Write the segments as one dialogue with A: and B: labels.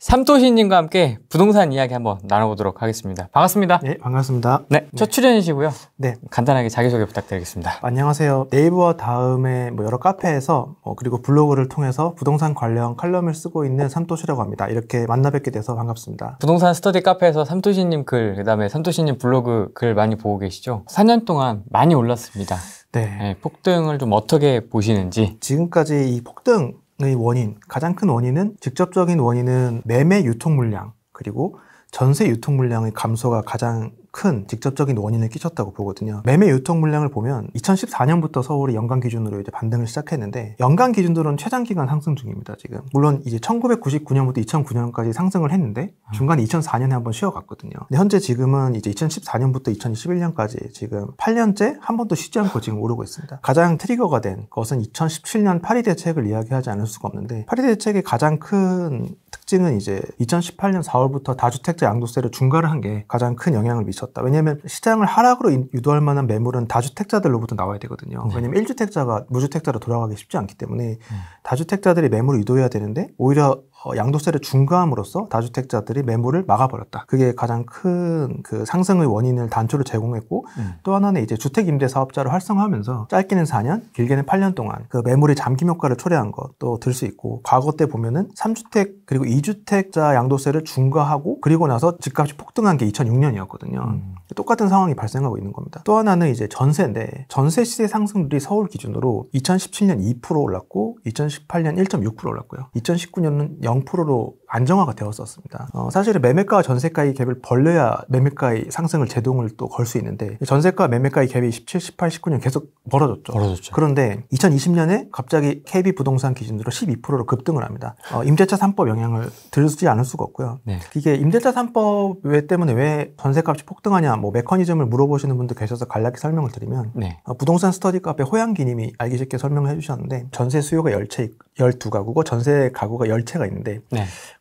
A: 삼토시님과 함께 부동산 이야기 한번 나눠보도록 하겠습니다. 반갑습니다.
B: 네, 반갑습니다.
A: 네, 첫 출연이시고요.
B: 네.
A: 간단하게 자기소개 부탁드리겠습니다.
B: 안녕하세요. 네이버와 다음에 여러 카페에서 그리고 블로그를 통해서 부동산 관련 칼럼을 쓰고 있는 삼토시라고 합니다. 이렇게 만나 뵙게 돼서 반갑습니다.
A: 부동산 스터디 카페에서 삼토시님 글, 그 다음에 삼토시님 블로그 글 많이 보고 계시죠? 4년 동안 많이 올랐습니다. 네, 폭등을 좀 어떻게 보시는지.
B: 지금까지 이 폭등의 원인, 가장 큰 원인은 직접적인 원인은 매매 유통 물량 그리고 전세 유통 물량의 감소가 가장 큰 직접적인 원인을 끼쳤다고 보거든요. 매매 유통 물량을 보면 2014년부터 서울이 연간 기준으로 이제 반등을 시작했는데 연간 기준으로는 최장 기간 상승 중입니다, 지금. 물론 이제 1999년부터 2009년까지 상승을 했는데 중간에 2004년에 한번 쉬어갔거든요. 근데 현재 지금은 이제 2014년부터 2021년까지 지금 8년째 한 번도 쉬지 않고 지금 오르고 있습니다. 가장 트리거가 된 것은 2017년 파리 대책을 이야기하지 않을 수가 없는데 파리 대책의 가장 큰 특징은 이제 2018년 4월부터 다주택자 양도세를 중과를 한 게 가장 큰 영향을 미쳤다. 왜냐하면 시장을 하락으로 유도할 만한 매물은 다주택자들로부터 나와야 되거든요. 왜냐하면 1주택자가 무주택자로 돌아가기 쉽지 않기 때문에 다주택자들이 매물을 유도해야 되는데 오히려 양도세를 중과함으로써 다주택자들이 매물을 막아버렸다. 그게 가장 큰 그 상승의 원인을 단초로 제공했고 또 하나는 이제 주택임대사업자를 활성화하면서 짧게는 4년, 길게는 8년 동안 그 매물이 잠김 효과를 초래한 것도 들 수 있고 과거 때 보면은 3주택 그리고 2주택자 양도세를 중과하고 그리고 나서 집값이 폭등한 게 2006년이었거든요. 똑같은 상황이 발생하고 있는 겁니다. 또 하나는 이제 전세인데 전세 시세 상승률이 서울 기준으로 2017년 2% 올랐고 2018년 1.6% 올랐고요. 2019년은 0%로 안정화가 되었었습니다. 사실은 매매가와 전세가의 갭을 벌려야 매매가의 상승을 제동을 또 걸 수 있는데 전세가 매매가의 갭이 17, 18, 19년 계속 벌어졌죠. 그런데 2020년에 갑자기 KB 부동산 기준으로 12%로 급등을 합니다. 임대차 3법 영향을 들지 않을 수가 없고요. 네. 이게 임대차 3법 때문에 왜 전세값이 폭등하냐 메커니즘을 물어보시는 분도 계셔서 간략히 설명을 드리면 부동산 스터디 카페 호양기님이 알기 쉽게 설명을 해주셨는데 전세 수요가 12가구고 전세 가구가 10채가 있는데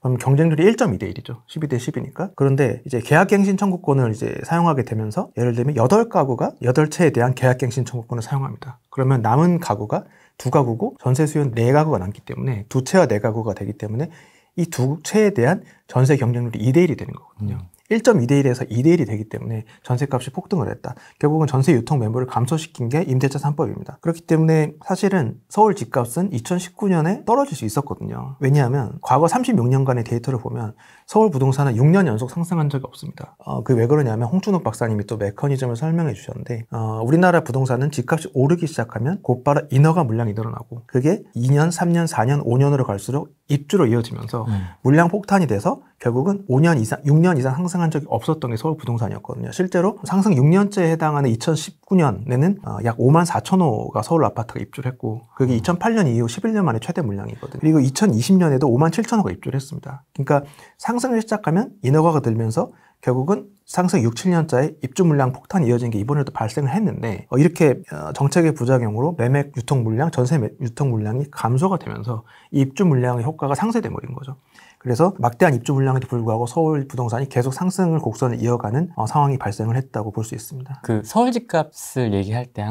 B: 그럼 경쟁률이 1.2대 1이죠. 12대 10이니까. 그런데 이제 계약갱신 청구권을 이제 사용하게 되면서 예를 들면 8가구가 8채에 대한 계약갱신 청구권을 사용합니다. 그러면 남은 가구가 2가구고 전세 수요는 4가구가 남기 때문에 2채와 4가구가 되기 때문에 이 2채에 대한 전세 경쟁률이 2대 1이 되는 거거든요. 1.2대 1에서 2대 1이 되기 때문에 전세값이 폭등을 했다. 결국은 전세 유통 매물을 감소시킨 게 임대차 3법입니다. 그렇기 때문에 사실은 서울 집값은 2019년에 떨어질 수 있었거든요. 왜냐하면 과거 36년간의 데이터를 보면 서울 부동산은 6년 연속 상승한 적이 없습니다. 그 왜 그러냐면 홍춘욱 박사님이 또 메커니즘을 설명해 주셨는데 우리나라 부동산은 집값이 오르기 시작하면 곧바로 인허가 물량이 늘어나고 그게 2년, 3년, 4년, 5년으로 갈수록 입주로 이어지면서 물량 폭탄이 돼서 결국은 5년 이상, 6년 이상 상승한 적이 없었던 게 서울 부동산이었거든요. 실제로 상승 6년째에 해당하는 2019년에는 약 5만 4천 호가 서울 아파트가 입주를 했고 그게 2008년 이후 11년 만에 최대 물량이거든요. 그리고 2020년에도 5만 7천 호가 입주를 했습니다. 그러니까 상승을 시작하면 인허가가 들면서 결국은 상승 6, 7년짜리 입주 물량 폭탄이 이어진 게 이번에도 발생을 했는데 이렇게 정책의 부작용으로 매매 유통 물량, 전세 유통 물량이 감소가 되면서 이 입주 물량의 효과가 상쇄돼 버린 거죠. 그래서 막대한 입주 물량에도 불구하고 서울 부동산이 계속 상승을 곡선을 이어가는 상황이 발생을 했다고 볼 수 있습니다.
A: 그 서울 집값을 얘기할 때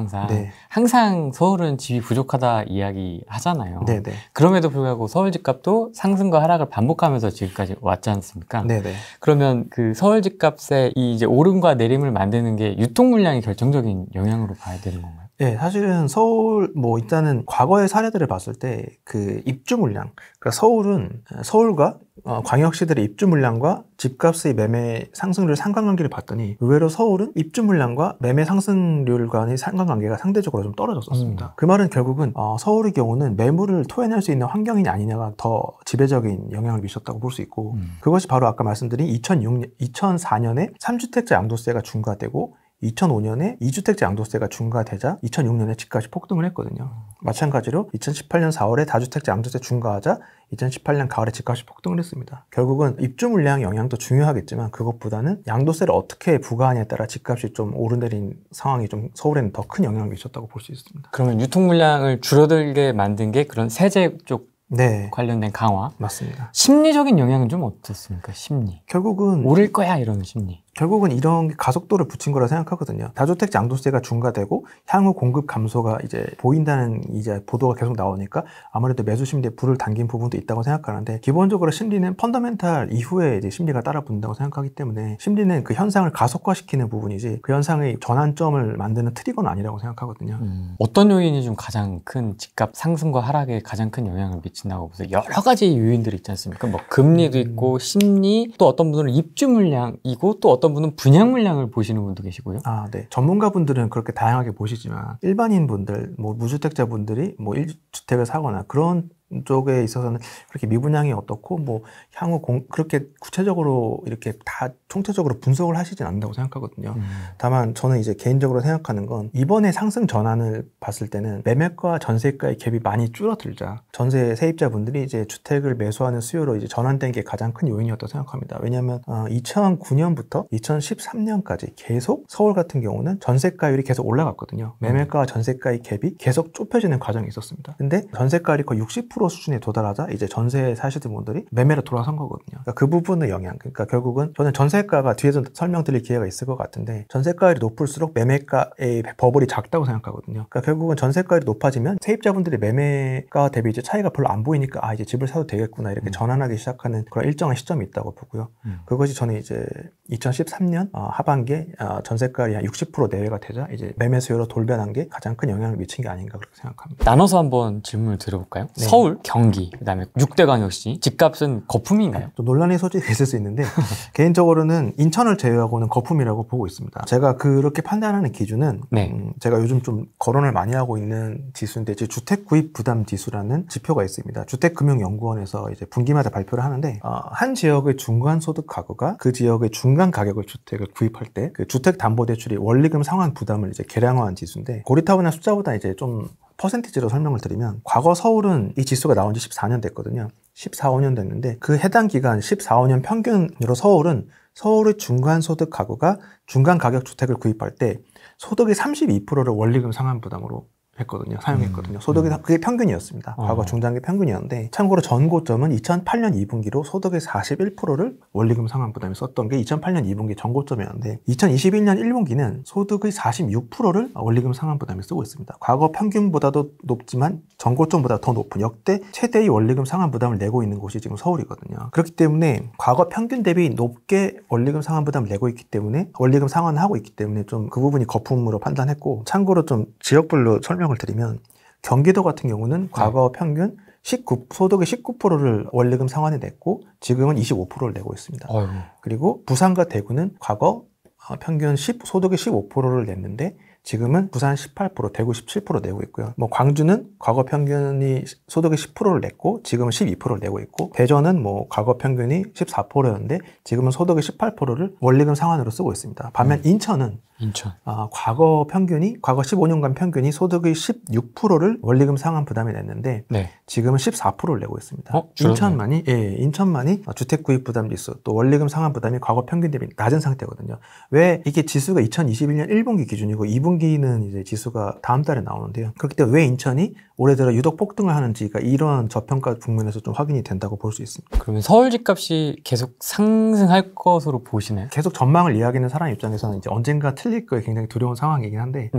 A: 항상 서울은 집이 부족하다 이야기 하잖아요.
B: 네네.
A: 그럼에도 불구하고 서울 집값도 상승과 하락을 반복하면서 지금까지 왔지 않습니까? 네네. 그러면 그 서울 집값의 이 이제 오름과 내림을 만드는 게 유통 물량이 결정적인 영향으로 봐야 되는 건가요?
B: 네, 사실은 서울, 일단은 과거의 사례들을 봤을 때 그 입주 물량, 그러니까 서울과 광역시들의 입주 물량과 집값의 매매 상승률 상관관계를 봤더니 의외로 서울은 입주 물량과 매매 상승률 간의 상관관계가 상대적으로 좀 떨어졌었습니다. 그 말은 결국은 서울의 경우는 매물을 토해낼 수 있는 환경이냐 아니냐가 더 지배적인 영향을 미쳤다고 볼 수 있고 그것이 바로 아까 말씀드린 2004년에 3주택자 양도세가 중과되고 2005년에 2주택자 양도세가 중과되자 2006년에 집값이 폭등을 했거든요. 마찬가지로 2018년 4월에 다주택자 양도세 중과하자 2018년 가을에 집값이 폭등을 했습니다. 결국은 입주 물량 영향도 중요하겠지만 그것보다는 양도세를 어떻게 부과하냐에 따라 집값이 좀 오르내린 상황이 좀 서울에는 더 큰 영향을 미쳤다고 볼 수 있습니다.
A: 그러면 유통 물량을 줄어들게 만든 게 그런 세제 쪽 관련된 강화?
B: 맞습니다.
A: 심리적인 영향은 좀 어떻습니까? 심리.
B: 결국은
A: 오를 거야 이러는 심리.
B: 결국은 이런 게 가속도를 붙인 거라 생각하거든요. 다주택 양도세가 중과되고 향후 공급 감소가 이제 보인다는 이제 보도가 계속 나오니까 아무래도 매수 심리에 불을 당긴 부분도 있다고 생각하는데, 기본적으로 심리는 펀더멘탈 이후에 이제 심리가 따라붙는다고 생각하기 때문에 심리는 그 현상을 가속화시키는 부분이지 그 현상의 전환점을 만드는 트리거는 아니라고 생각하거든요.
A: 어떤 요인이 좀 가장 큰 집값 상승과 하락에 가장 큰 영향을 미친다고 보세요? 여러 가지 요인들이 있지 않습니까? 뭐 금리도 있고 심리, 또 어떤 분들은 입주 물량이고 또 어떤 분은 분양 물량을 보시는 분도 계시고요.
B: 네. 전문가분들은 그렇게 다양하게 보시지만 일반인 분들, 뭐 무주택자 분들이 뭐 1주택을 사거나 그런 쪽에 있어서는 그렇게 미분양이 어떻고 뭐 향후 그렇게 구체적으로 이렇게 다 총체적으로 분석을 하시진 않는다고 생각하거든요. 다만 저는 이제 개인적으로 생각하는 건 이번에 상승 전환을 봤을 때는 매매가 전세가의 갭이 많이 줄어들자 전세 세입자분들이 이제 주택을 매수하는 수요로 이제 전환된 게 가장 큰 요인이었다고 생각합니다. 왜냐하면 2009년부터 2013년까지 계속 서울 같은 경우는 전세가율이 계속 올라갔거든요. 매매가와 전세가의 갭이 계속 좁혀지는 과정이 있었습니다. 근데 전세가율이 거의 60% 수준에 도달하자 이제 전세 사시던 분들이 매매로 돌아선 거거든요. 그러니까 그 부분의 영향, 그러니까 결국은 저는 전세가가 뒤에서 설명드릴 기회가 있을 것 같은데 전세가율이 높을수록 매매가의 버블이 작다고 생각하거든요. 그러니까 결국은 전세가율이 높아지면 세입자분들의 매매가 대비 이제 차이가 별로 안 보이니까 이제 집을 사도 되겠구나 이렇게 전환하기 시작하는 그런 일정한 시점이 있다고 보고요. 그것이 저는 이제 2013년 하반기에 전세가율이 한 60% 내외가 되자 이제 매매 수요로 돌변한 게 가장 큰 영향을 미친 게 아닌가 그렇게 생각합니다.
A: 나눠서 한번 질문을 드려볼까요? 네. 서울, 경기, 그다음에 6대 광역시 집값은 거품인가요?
B: 또 논란의 소지가 있을 수 있는데 개인적으로는 인천을 제외하고는 거품이라고 보고 있습니다. 제가 그렇게 판단하는 기준은 제가 요즘 좀 거론을 많이 하고 있는 지수인데 주택 구입 부담 지수라는 지표가 있습니다. 주택금융연구원에서 이제 분기마다 발표를 하는데 한 지역의 중간 소득 가구가 그 지역의 중간 가격의 주택을 구입할 때 그 주택담보대출이 원리금 상환 부담을 이제 계량화한 지수인데 고리타분한 숫자보다 이제 좀 퍼센티지로 설명을 드리면 과거 서울은 이 지수가 나온 지 14년 됐거든요. 14, 15년 됐는데 그 해당 기간 14, 15년 평균으로 서울의 중간 소득 가구가 중간 가격 주택을 구입할 때 소득의 32%를 원리금 상환 부담으로 사용했거든요. 소득이 그게 평균이었습니다. 과거 중장기 평균이었는데 참고로 전고점은 2008년 2분기로 소득의 41%를 원리금 상환 부담에 썼던 게 2008년 2분기 전고점이었는데 2021년 1분기는 소득의 46%를 원리금 상환 부담에 쓰고 있습니다. 과거 평균보다도 높지만 전고점보다 더 높은 역대 최대의 원리금 상환 부담을 내고 있는 곳이 지금 서울이거든요. 그렇기 때문에 과거 평균 대비 높게 원리금 상환 부담을 내고 있기 때문에 원리금 상환을 하고 있기 때문에 좀 그 부분이 거품으로 판단했고, 참고로 좀 지역별로 설명을 드리면 경기도 같은 경우는 과거 평균 소득의 19%를 원리금 상환에 냈고 지금은 25%를 내고 있습니다. 그리고 부산과 대구는 과거 평균 소득의 15%를 냈는데 지금은 부산 18%, 대구 17% 내고 있고요. 뭐 광주는 과거 평균이 소득의 10%를 냈고 지금은 12%를 내고 있고, 대전은 뭐 과거 평균이 14%였는데 지금은 소득의 18%를 원리금 상환으로 쓰고 있습니다. 반면 인천 과거 15년간 평균이 소득의 16%를 원리금 상환 부담에 냈는데 지금은 14%를 내고 있습니다. 인천만이 주택 구입 부담 지수 또 원리금 상환 부담이 과거 평균 대비 낮은 상태거든요. 왜 이게 지수가 2021년 1분기 기준이고 2분기는 이제 지수가 다음 달에 나오는데요. 그렇기 때문에 왜 인천이 올해 들어 유독 폭등을 하는지가 이러한 저평가 국면에서 좀 확인이 된다고 볼 수 있습니다.
A: 그러면 서울 집값이 계속 상승할 것으로 보시나요?
B: 계속 전망을 이야기하는 사람 입장에서는 이제 언젠가 틀릴 거에 굉장히 두려운 상황이긴 한데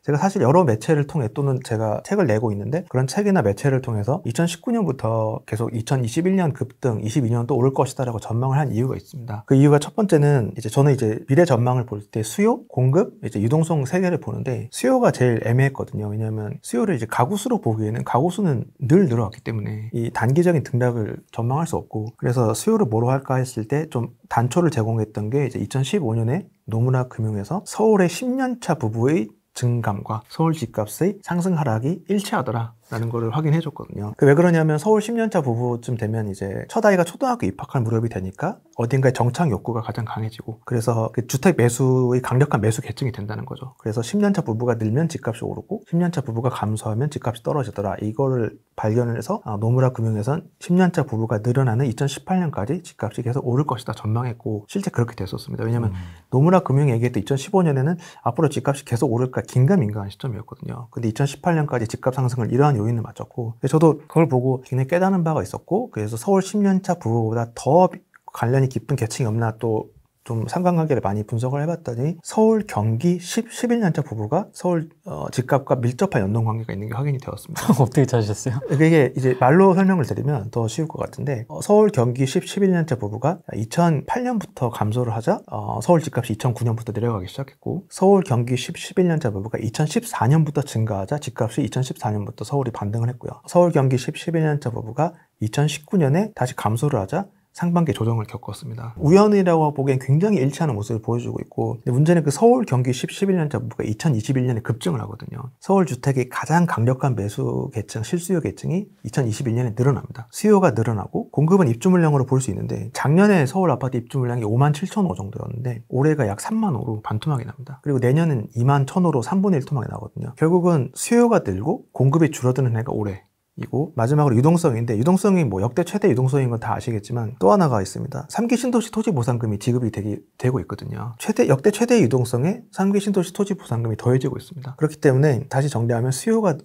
B: 제가 사실 여러 매체를 통해 또는 제가 책을 내고 있는데 그런 책이나 매체를 통해서 2019년부터 계속 2021년 급등, 22년 또 오를 것이다라고 전망을 한 이유가 있습니다. 그 이유가 첫 번째는 저는 이제 미래 전망을 볼 때 수요, 공급, 이제 유동성 세 개를 보는데 수요가 제일 애매했거든요. 왜냐하면 수요를 이제 가구 수로 보기에는 가구 수는 늘 늘어왔기 때문에 이 단기적인 등락을 전망할 수 없고, 그래서 수요를 뭐로 할까 했을 때 좀 단초를 제공했던 게 이제 2015년에 노무라 금융에서 서울의 10년차 부부의 증감과 서울 집값의 상승 하락이 일치하더라라는 거를 확인해 줬거든요. 왜 그러냐면 서울 10년차 부부쯤 되면 이제 첫 아이가 초등학교 입학할 무렵이 되니까 어딘가에 정착 욕구가 가장 강해지고, 그래서 그 주택 매수의 강력한 매수 계층이 된다는 거죠. 그래서 10년차 부부가 늘면 집값이 오르고 10년차 부부가 감소하면 집값이 떨어지더라. 이거를 발견을 해서 노무라 금융에선 10년차 부부가 늘어나는 2018년까지 집값이 계속 오를 것이다 전망했고, 실제 그렇게 됐었습니다. 왜냐하면 노무라 금융이 얘기했던 2015년에는 앞으로 집값이 계속 오를까 긴가민가한 시점이었거든요. 근데 2018년까지 집값 상승을 이러한 요인을 맞췄고, 저도 그걸 보고 굉장히 깨닫는 바가 있었고, 그래서 서울 10년차 부부보다 더 관련이 깊은 계층이 없나 또 좀 상관관계를 많이 분석을 해봤더니 서울, 경기 11년차 부부가 서울 집값과 밀접한 연동관계가 있는 게 확인이 되었습니다.
A: 어떻게 찾으셨어요?
B: 이게 이제 말로 설명을 드리면 더 쉬울 것 같은데 서울, 경기 11년차 부부가 2008년부터 감소를 하자 서울 집값이 2009년부터 내려가기 시작했고 서울, 경기 11년차 부부가 2014년부터 증가하자 집값이 2014년부터 서울이 반등을 했고요. 서울, 경기 11년차 부부가 2019년에 다시 감소를 하자 상반기 조정을 겪었습니다. 우연이라고 보기엔 굉장히 일치하는 모습을 보여주고 있고, 근데 문제는 그 서울, 경기 11년차 부부가 2021년에 급증을 하거든요. 서울 주택의 가장 강력한 매수 계층, 실수요 계층이 2021년에 늘어납니다. 수요가 늘어나고 공급은 입주 물량으로 볼 수 있는데 작년에 서울 아파트 입주 물량이 57,000호 정도였는데 올해가 약 30,000호로 반토막이 납니다. 그리고 내년은 21,000호로 3분의 1 토막이 나거든요. 결국은 수요가 늘고 공급이 줄어드는 해가 올해 이고 마지막으로 유동성인데 유동성이 뭐 역대 최대 유동성인 건 다 아시겠지만 또 하나가 있습니다. 3기 신도시 토지보상금이 지급이 되고 있거든요. 역대 최대 유동성에 3기 신도시 토지보상금이 더해지고 있습니다. 그렇기 때문에 다시 정리하면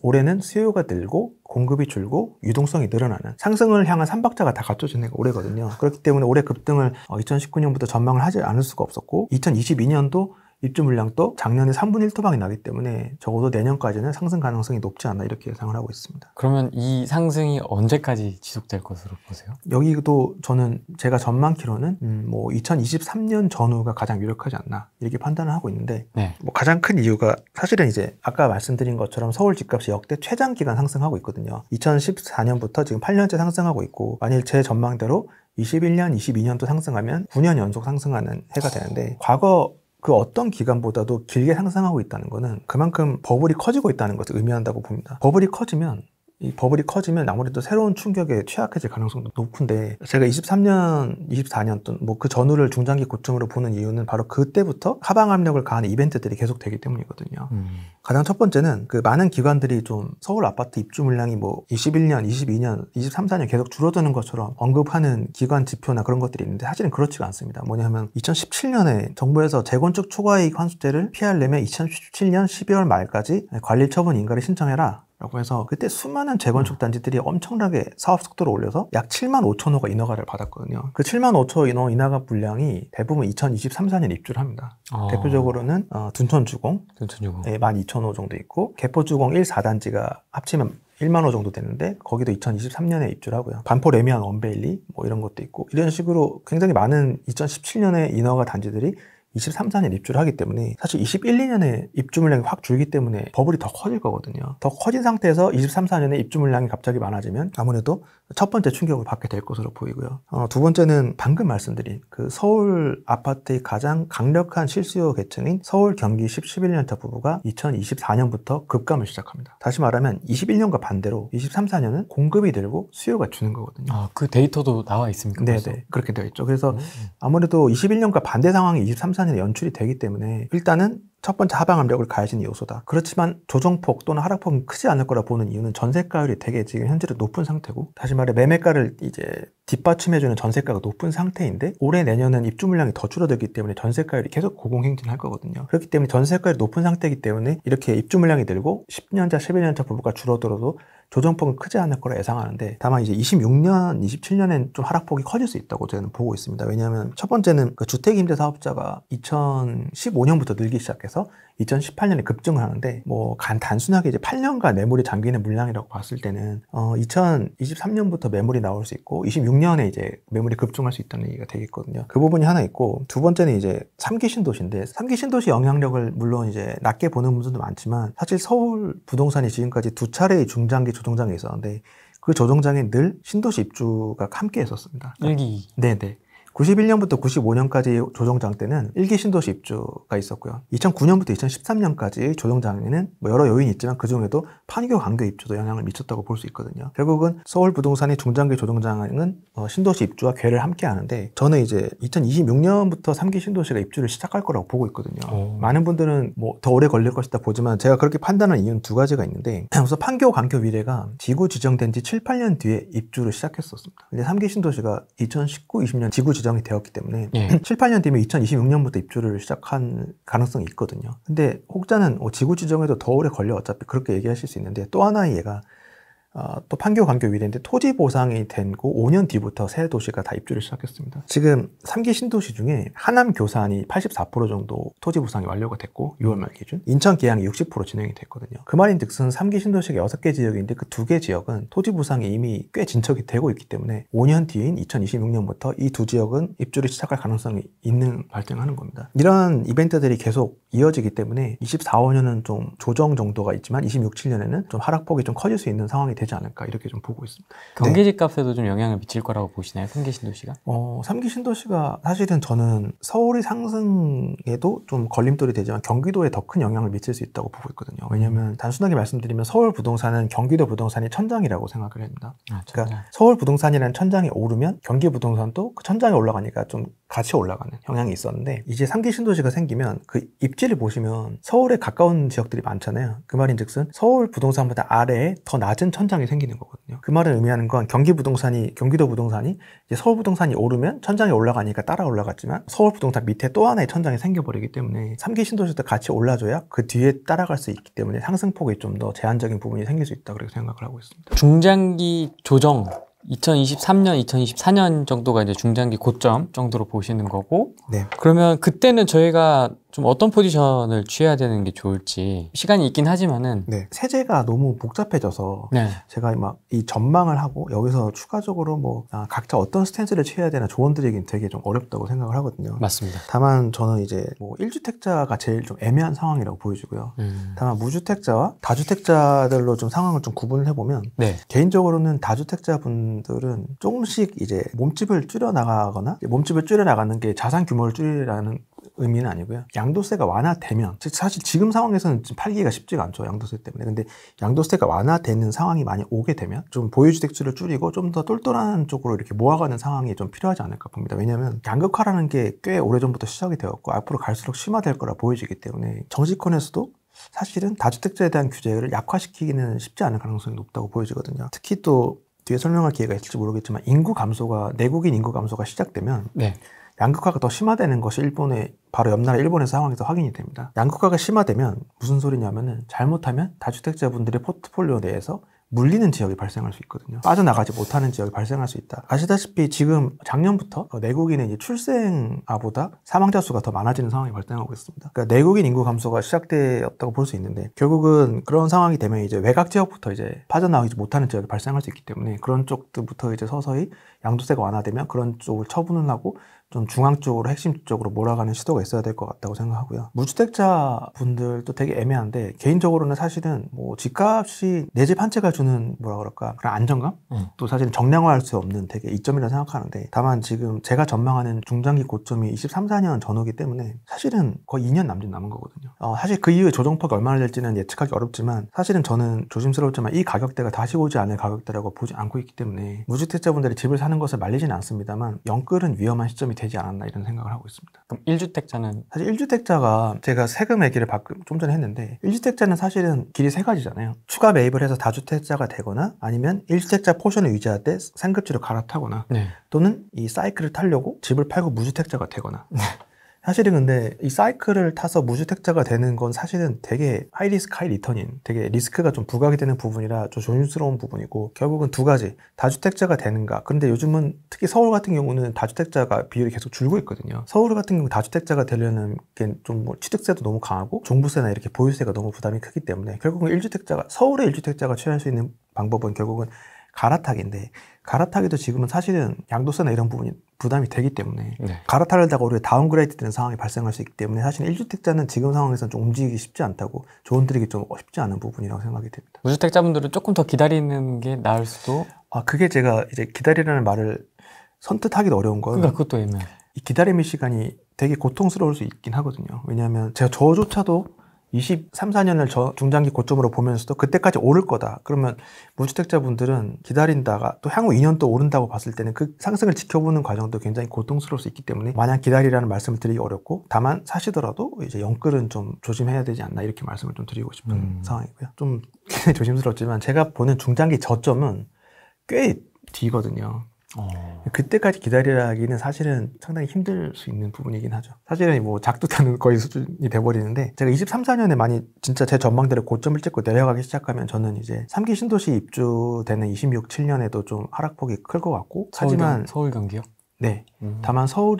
B: 올해는 수요가 늘고 공급이 줄고 유동성이 늘어나는 상승을 향한 삼박자가 다 갖춰진 해가 올해거든요. 그렇기 때문에 올해 급등을 2019년부터 전망을 하지 않을 수가 없었고 2022년도 입주 물량도 작년에 3분의 1 토막이 나기 때문에 적어도 내년까지는 상승 가능성이 높지 않나 이렇게 예상을 하고 있습니다.
A: 그러면 이 상승이 언제까지 지속될 것으로 보세요?
B: 여기도 저는 제가 전망키로는 뭐 2023년 전후가 가장 유력하지 않나 이렇게 판단을 하고 있는데
A: 네.
B: 뭐 가장 큰 이유가 사실은 이제 아까 말씀드린 것처럼 서울 집값이 역대 최장 기간 상승하고 있거든요. 2014년부터 지금 8년째 상승하고 있고 만일 제 전망대로 21년, 22년도 상승하면 9년 연속 상승하는 해가 되는데 과거 그 어떤 기간보다도 길게 상승하고 있다는 것은 그만큼 버블이 커지고 있다는 것을 의미한다고 봅니다. 버블이 커지면 아무래도 새로운 충격에 취약해질 가능성도 높은데 제가 23년, 24년 또 뭐 그 전후를 중장기 고점으로 보는 이유는 바로 그때부터 하방 압력을 가하는 이벤트들이 계속되기 때문이거든요. 가장 첫 번째는 그 많은 기관들이 좀 서울 아파트 입주 물량이 뭐 21년, 22년, 23, 4년 계속 줄어드는 것처럼 언급하는 기관 지표나 그런 것들이 있는데 사실은 그렇지가 않습니다. 뭐냐면 2017년에 정부에서 재건축 초과이익 환수제를 피하려면 2017년 12월 말까지 관리 처분 인가를 신청해라 라고 해서 그때 수많은 재건축 단지들이 엄청나게 사업 속도를 올려서 약 7만 5천 호가 인허가를 받았거든요. 그 7만 5천 호 인허가 물량이 대부분 2023, 4년 입주를 합니다. 대표적으로는 둔천주공 12,000호 정도 있고 개포주공 1, 4단지가 합치면 1만 호 정도 되는데 거기도 2023년에 입주를 하고요. 반포 레미안 원베일리 뭐 이런 것도 있고 이런 식으로 굉장히 많은 2017년에 인허가 단지들이 23, 4년 입주를 하기 때문에 사실 21, 2년에 입주 물량이 확 줄기 때문에 버블이 더 커질 거거든요. 더 커진 상태에서 23, 4년에 입주 물량이 갑자기 많아지면 아무래도 첫 번째 충격을 받게 될 것으로 보이고요. 두 번째는 방금 말씀드린 그 서울 아파트의 가장 강력한 실수요 계층인 서울, 경기 11년차 부부가 2024년부터 급감을 시작합니다. 다시 말하면 21년과 반대로 23, 4년은 공급이 늘고 수요가 주는 거거든요.
A: 그 데이터도 나와 있습니까?
B: 네네. 그렇게 되어 있죠. 그래서 아무래도 21년과 반대 상황이 23, 4년에 연출이 되기 때문에 일단은 첫 번째 하방 압력을 가해지는 요소다. 그렇지만 조정폭 또는 하락폭은 크지 않을 거라 보는 이유는 전세가율이 되게 지금 현재로 높은 상태고 다시 말해 매매가를 이제 뒷받침해주는 전세가가 높은 상태인데 올해 내년은 입주 물량이 더 줄어들기 때문에 전세가율이 계속 고공행진할 거거든요. 그렇기 때문에 전세가율이 높은 상태이기 때문에 이렇게 입주 물량이 늘고 10년차, 11년차 부부가 줄어들어도 조정폭은 크지 않을 거라 예상하는데 다만 이제 26년, 27년엔 좀 하락폭이 커질 수 있다고 저는 보고 있습니다. 왜냐하면 첫 번째는 그 주택임대사업자가 2015년부터 늘기 시작해서 2018년에 급증을 하는데 뭐 단순하게 이제 8년간 매물이 잠기는 물량이라고 봤을 때는 2023년부터 매물이 나올 수 있고 26년에 이제 매물이 급증할 수 있다는 얘기가 되겠거든요. 그 부분이 하나 있고 두 번째는 이제 3기 신도시인데 3기 신도시 영향력을 물론 이제 낮게 보는 분들도 많지만 사실 서울 부동산이 지금까지 두 차례의 중장기 조정장이 있었는데 그 조정장에 늘 신도시 입주가 함께 했었습니다.
A: 1기.
B: 네네. 91년부터 95년까지 조정장 때는 1기 신도시 입주가 있었고요. 2009년부터 2013년까지 조정장에는 뭐 여러 요인이 있지만 그중에도 판교, 강교 입주도 영향을 미쳤다고 볼 수 있거든요. 결국은 서울 부동산의 중장기 조정장은 신도시 입주와 궤를 함께 하는데 저는 이제 2026년부터 3기 신도시가 입주를 시작할 거라고 보고 있거든요. 많은 분들은 뭐 더 오래 걸릴 것이다 보지만 제가 그렇게 판단하는 이유는 두 가지가 있는데 우선 판교, 강교 위례가 지구 지정된 지 7, 8년 뒤에 입주를 시작했었습니다. 근데 3기 신도시가 2019, 20년 지구 지정이 되었기 때문에 7, 8년 뒤면 2026년부터 입주를 시작한 가능성이 있거든요. 근데 혹자는 지구 지정에도 더 오래 걸려 어차피 그렇게 얘기하실 수 있는데 또 하나의 예가 또 판교, 광교, 위례인데 토지 보상이 된고 5년 뒤부터 새 도시가 다 입주를 시작했습니다. 지금 3기 신도시 중에 하남 교산이 84% 정도 토지 보상이 완료가 됐고 6월 말 기준, 인천 계양이 60% 진행이 됐거든요. 그 말인즉슨 3기 신도시가 6개 지역인데 그 2개 지역은 토지 보상이 이미 꽤 진척이 되고 있기 때문에 5년 뒤인 2026년부터 이 두 지역은 입주를 시작할 가능성이 있는 발생하는 겁니다. 이런 이벤트들이 계속 이어지기 때문에 24, 5년은 좀 조정 정도가 있지만 26, 7년에는 좀 하락폭이 좀 커질 수 있는 상황이 되지 않을까 이렇게 좀 보고 있습니다.
A: 경기지 값에도 좀 영향을 미칠 거라고 보시나요? 3기 신도시가?
B: 3기 신도시가 사실은 저는 서울의 상승에도 좀 걸림돌이 되지만 경기도에 더 큰 영향을 미칠 수 있다고 보고 있거든요. 왜냐하면 단순하게 말씀드리면 서울 부동산은 경기도 부동산이 천장이라고 생각을 합니다. 그러니까 서울 부동산이라는 천장이 오르면 경기 부동산도 그 천장이 올라가니까 좀 같이 올라가는 영향이 있었는데 이제 3기 신도시가 생기면 그 입지를 보시면 서울에 가까운 지역들이 많잖아요. 그 말인즉슨 서울 부동산보다 아래에 더 낮은 천장이 생기는 거거든요. 그 말은 의미하는 건 경기도 부동산이 이제 서울 부동산이 오르면 천장이 올라가니까 따라 올라갔지만 서울 부동산 밑에 또 하나의 천장이 생겨버리기 때문에 3기 신도시도 같이 올라줘야 그 뒤에 따라갈 수 있기 때문에 상승폭이 좀 더 제한적인 부분이 생길 수 있다 그렇게 생각을 하고 있습니다.
A: 중장기 조정 2023년, 2024년 정도가 이제 중장기 고점 정도로 보시는 거고,
B: 네.
A: 그러면 그때는 저희가 좀 어떤 포지션을 취해야 되는 게 좋을지 시간이 있긴 하지만은
B: 네. 세제가 너무 복잡해져서
A: 네.
B: 제가 막 이 전망을 하고 여기서 추가적으로 뭐 각자 어떤 스탠스를 취해야 되나 조언 드리긴 되게 좀 어렵다고 생각을 하거든요.
A: 맞습니다.
B: 다만 저는 이제 뭐 1주택자가 제일 좀 애매한 상황이라고 보여지고요. 다만 무주택자와 다주택자들로 좀 상황을 좀 구분을 해보면
A: 네.
B: 개인적으로는 다주택자분들은 조금씩 이제 몸집을 줄여나가거나 몸집을 줄여나가는 게 자산 규모를 줄이라는 의미는 아니고요. 양도세가 완화되면 사실 지금 상황에서는 팔기가 쉽지가 않죠. 양도세 때문에. 근데 양도세가 완화되는 상황이 많이 오게 되면 좀 보유주택수를 줄이고 좀 더 똘똘한 쪽으로 이렇게 모아가는 상황이 좀 필요하지 않을까 봅니다. 왜냐하면 양극화라는 게 꽤 오래전부터 시작이 되었고 앞으로 갈수록 심화될 거라 보여지기 때문에 정치권에서도 사실은 다주택자에 대한 규제를 약화시키기는 쉽지 않은 가능성이 높다고 보여지거든요. 특히 또 뒤에 설명할 기회가 있을지 모르겠지만 내국인 인구 감소가 시작되면
A: 네.
B: 양극화가 더 심화되는 것이 바로 옆나라 일본의 상황에서 확인이 됩니다. 양극화가 심화되면 무슨 소리냐면은 잘못하면 다주택자분들의 포트폴리오 내에서 물리는 지역이 발생할 수 있거든요. 빠져나가지 못하는 지역이 발생할 수 있다. 아시다시피 지금 작년부터 내국인의 이제 출생아보다 사망자 수가 더 많아지는 상황이 발생하고 있습니다. 그러니까 내국인 인구 감소가 시작되었다고 볼 수 있는데 결국은 그런 상황이 되면 이제 외곽 지역부터 이제 빠져나가지 못하는 지역이 발생할 수 있기 때문에 그런 쪽부터 이제 서서히 양도세가 완화되면 그런 쪽을 처분을 하고 좀 중앙 쪽으로 핵심 쪽으로 몰아가는 시도가 있어야 될 것 같다고 생각하고요. 무주택자 분들도 되게 애매한데 개인적으로는 사실은 뭐 집값이 내 집 한 채가 주는 그런 안정감? 또 사실은 정량화할 수 없는 되게 이점이라고 생각하는데 다만 지금 제가 전망하는 중장기 고점이 23, 4년 전후기 때문에 사실은 거의 2년 남은 거거든요. 사실 그 이후에 조정폭이 얼마나 될지는 예측하기 어렵지만 사실은 저는 조심스럽지만 이 가격대가 다시 오지 않을 가격대라고 보지 않고 있기 때문에 무주택자분들이 집을 사는 것을 말리지는 않습니다만 영끌은 위험한 시점이 되지 않았나 이런 생각을 하고 있습니다.
A: 그럼 1주택자는?
B: 사실 1주택자가 제가 세금 얘기를 좀 전에 했는데 1주택자는 사실은 길이 세 가지잖아요. 추가 매입을 해서 다주택자가 되거나 아니면 1주택자 포션을 유지할 때 상급지로 갈아타거나
A: 네.
B: 또는 이 사이클을 타려고 집을 팔고 무주택자가 되거나 사실은 근데 이 사이클을 타서 무주택자가 되는 건 사실은 되게 하이 리스크 하이 리턴인 되게 리스크가 좀 부각이 되는 부분이라 좀 조심스러운 부분이고 결국은 두 가지 다주택자가 되는가. 그런데 요즘은 특히 서울 같은 경우는 다주택자가 비율이 계속 줄고 있거든요. 서울 같은 경우 다주택자가 되려는 게 좀 뭐 취득세도 너무 강하고 종부세나 이렇게 보유세가 너무 부담이 크기 때문에 결국은 서울의 1주택자가 취할 수 있는 방법은 결국은 갈아타기인데 갈아타기도 지금은 사실은 양도세나 이런 부분이 부담이 되기 때문에 네. 갈아타려다가 오히려 다운그레이드 되는 상황이 발생할 수 있기 때문에 사실 1주택자는 지금 상황에서는 좀 움직이기 쉽지 않다고 조언 드리기 좀 쉽지 않은 부분이라고 생각이 됩니다.
A: 무주택자분들은 조금 더 기다리는 게 나을 수도?
B: 그게 제가 이제 기다리라는 말을 선뜻하기도 어려운 건
A: 그러니까 그것도 애매해.
B: 이 기다림의 시간이 되게 고통스러울 수 있긴 하거든요. 왜냐하면 저조차도 23, 4년을 중장기 고점으로 보면서도 그때까지 오를 거다. 그러면 무주택자분들은 기다린다가 또 향후 2년 또 오른다고 봤을 때는 그 상승을 지켜보는 과정도 굉장히 고통스러울 수 있기 때문에 마냥 기다리라는 말씀을 드리기 어렵고 다만 사시더라도 이제 영끌은 좀 조심해야 되지 않나 이렇게 말씀을 좀 드리고 싶은 상황이고요. 좀 조심스럽지만 제가 보는 중장기 저점은 꽤 뒤거든요. 그때까지 기다리라기는 사실은 상당히 힘들 수 있는 부분이긴 하죠. 사실은 뭐 작두타는 거의 수준이 돼버리는데, 제가 23, 4년에 많이 진짜 제 전망대로 고점을 찍고 내려가기 시작하면 저는 이제 3기 신도시 입주되는 26, 7년에도 좀 하락폭이 클 것 같고, 하지만
A: 서울 경기요?
B: 네. 다만 서울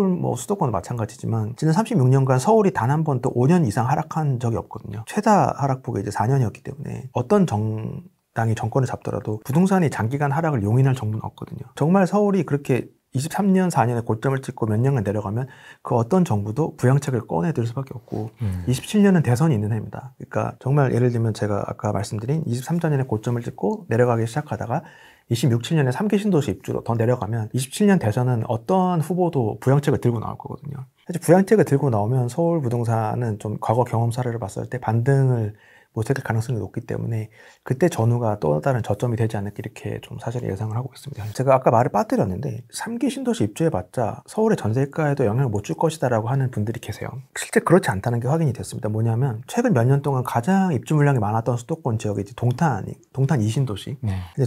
B: 뭐 수도권은 마찬가지지만 지난 36년간 서울이 단 한 번도 5년 이상 하락한 적이 없거든요. 최다 하락폭이 이제 4년이었기 때문에 어떤 정당이 정권을 잡더라도 부동산이 장기간 하락을 용인할 정도는 없거든요. 정말 서울이 그렇게 23년, 4년에 고점을 찍고 몇 년간 내려가면 그 어떤 정부도 부양책을 꺼내들 수밖에 없고 27년은 대선이 있는 해입니다. 그러니까 정말 예를 들면 제가 아까 말씀드린 23년에 고점을 찍고 내려가기 시작하다가 26, 7년에 3기 신도시 입주로 더 내려가면 27년 대선은 어떠한 후보도 부양책을 들고 나올 거거든요. 사실 부양책을 들고 나오면 서울 부동산은 좀 과거 경험 사례를 봤을 때 반등을 못할 가능성이 높기 때문에 그때 전후가 또 다른 저점이 되지 않을까 이렇게 좀 사실 예상을 하고 있습니다. 제가 아까 말을 빠뜨렸는데 3기 신도시 입주해봤자 서울의 전세가에도 영향을 못 줄 것이다 라고 하는 분들이 계세요. 실제 그렇지 않다는 게 확인이 됐습니다. 뭐냐면 최근 몇 년 동안 가장 입주 물량이 많았던 수도권 지역이 이제 동탄 2신도시.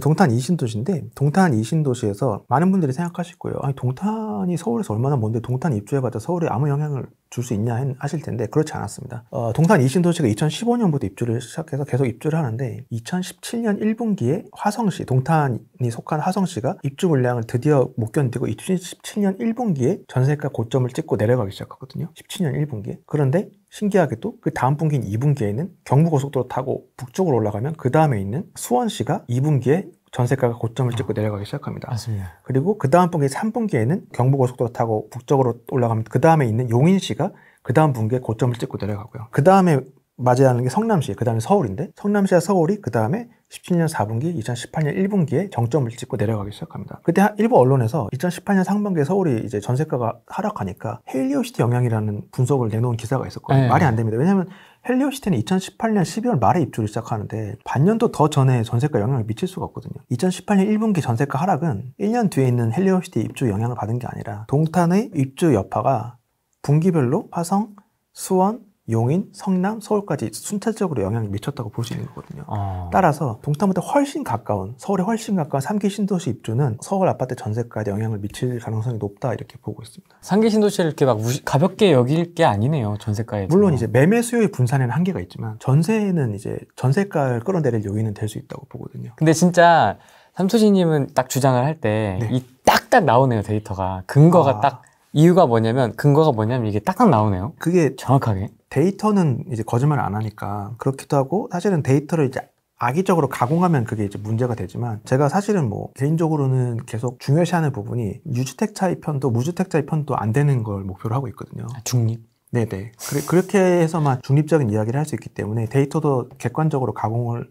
B: 동탄 2신도시인데 동탄 2신도시에서 많은 분들이 생각하실 거예요. 아니 동탄이 서울에서 얼마나 먼데 동탄 입주해봤자 서울에 아무 영향을 줄 수 있냐 하실 텐데 그렇지 않았습니다. 동탄 2신도시가 2015년부터 입주를 시작해서 계속 입주를 하는데 2017년 1분기에 화성시, 동탄이 속한 화성시가 입주 물량을 드디어 못 견디고 2017년 1분기에 전세가 고점을 찍고 내려가기 시작하거든요. 17년 1분기에. 그런데 신기하게도 그 다음 분기인 2분기에는 경부고속도로 타고 북쪽으로 올라가면 그 다음에 있는 수원시가 2분기에 전세가가 고점을 찍고 내려가기 시작합니다.
A: 맞습니다.
B: 그리고 그 다음 분기 3분기에는 경부고속도로 타고 북쪽으로 올라가면 그 다음에 있는 용인시가 그 다음 분기에 고점을 찍고 내려가고요. 그 다음에 맞이하는 게 성남시, 그 다음에 서울인데 성남시와 서울이 그 다음에 17년 4분기, 2018년 1분기에 정점을 찍고 내려가기 시작합니다. 그때 일부 언론에서 2018년 상반기에 서울이 이제 전세가가 하락하니까 헬리오시티 영향이라는 분석을 내놓은 기사가 있었거든요. 말이 안 됩니다. 왜냐하면 헬리오시티는 2018년 12월 말에 입주를 시작하는데 반년도 더 전에 전세가 영향을 미칠 수가 없거든요. 2018년 1분기 전세가 하락은 1년 뒤에 있는 헬리오시티 입주 영향을 받은 게 아니라 동탄의 입주 여파가 분기별로 화성, 수원, 용인, 성남, 서울까지 순차적으로 영향을 미쳤다고 볼 수 있는 거거든요. 따라서 동탄보다 훨씬 가까운, 서울에 훨씬 가까운 3기 신도시 입주는 서울 아파트 전세가에 영향을 미칠 가능성이 높다 이렇게 보고 있습니다.
A: 3기 신도시를 이렇게 막 가볍게 여길 게 아니네요. 전세가에.
B: 물론 이제 매매 수요의 분산에는 한계가 있지만 전세는 이제 전세가를 끌어내릴 요인은 될 수 있다고 보거든요.
A: 근데 진짜 삼토시님은 딱 주장을 할 때 이 딱딱 나오네요. 데이터가. 근거가 딱. 이유가 뭐냐면 근거가 뭐냐면 이게 딱딱 나오네요.
B: 그게
A: 정확하게.
B: 데이터는 이제 거짓말 안 하니까 그렇기도 하고 사실은 데이터를 이제 악의적으로 가공하면 그게 이제 문제가 되지만 제가 사실은 뭐 개인적으로는 계속 중요시하는 부분이 유주택자의 편도 무주택자의 편도 안 되는 걸 목표로 하고 있거든요.
A: 중립?
B: 네네. 그렇게 해서만 중립적인 이야기를 할 수 있기 때문에 데이터도 객관적으로 가공을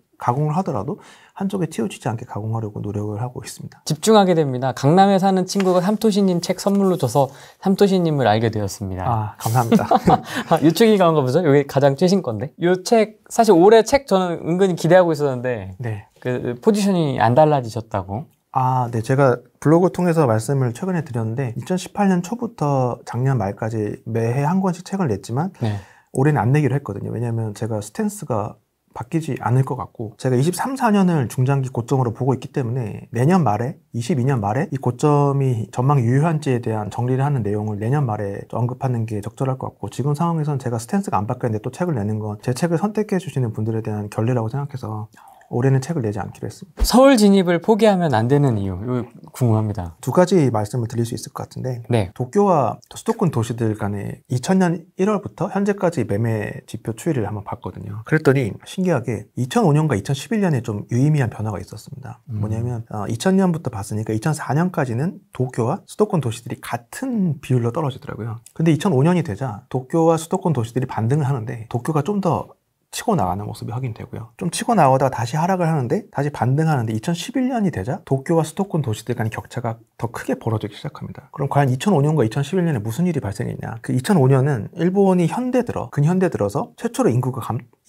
B: 하더라도 한쪽에 튀어지지 않게 가공하려고 노력을 하고 있습니다.
A: 집중하게 됩니다. 강남에 사는 친구가 삼토시님 책 선물로 줘서 삼토시님을 알게 되었습니다.
B: 아, 감사합니다.
A: 유축이가 온 거 보죠? 이게 가장 최신 건데. 이 책, 사실 올해 책 저는 은근히 기대하고 있었는데
B: 네.
A: 그 포지션이 안 달라지셨다고.
B: 아, 네. 제가 블로그 통해서 말씀을 최근에 드렸는데 2018년 초부터 작년 말까지 매해 한 권씩 책을 냈지만 네. 올해는 안 내기로 했거든요. 왜냐하면 제가 스탠스가 바뀌지 않을 것 같고 제가 23, 4년을 중장기 고점으로 보고 있기 때문에 내년 말에 22년 말에 이 고점이 전망 유효한지에 대한 정리를 하는 내용을 내년 말에 언급하는 게 적절할 것 같고 지금 상황에서는 제가 스탠스가 안 바뀌었는데 또 책을 내는 건 제 책을 선택해 주시는 분들에 대한 결례라고 생각해서 올해는 책을 내지 않기로 했습니다.
A: 서울 진입을 포기하면 안 되는 이유, 이거 궁금합니다.
B: 두 가지 말씀을 드릴 수 있을 것 같은데
A: 네.
B: 도쿄와 수도권 도시들 간에 2000년 1월부터 현재까지 매매 지표 추이를 한번 봤거든요. 그랬더니 신기하게 2005년과 2011년에 좀 유의미한 변화가 있었습니다. 뭐냐면 2000년부터 봤으니까 2004년까지는 도쿄와 수도권 도시들이 같은 비율로 떨어지더라고요. 근데 2005년이 되자 도쿄와 수도권 도시들이 반등을 하는데 도쿄가 좀 더 치고 나가는 모습이 확인되고요. 좀 치고 나오다가 다시 하락을 하는데 다시 반등하는데 2011년이 되자 도쿄와 수도권 도시들 간의 격차가 더 크게 벌어지기 시작합니다. 그럼 과연 2005년과 2011년에 무슨 일이 발생했냐? 그 2005년은 일본이 근현대 들어서 최초로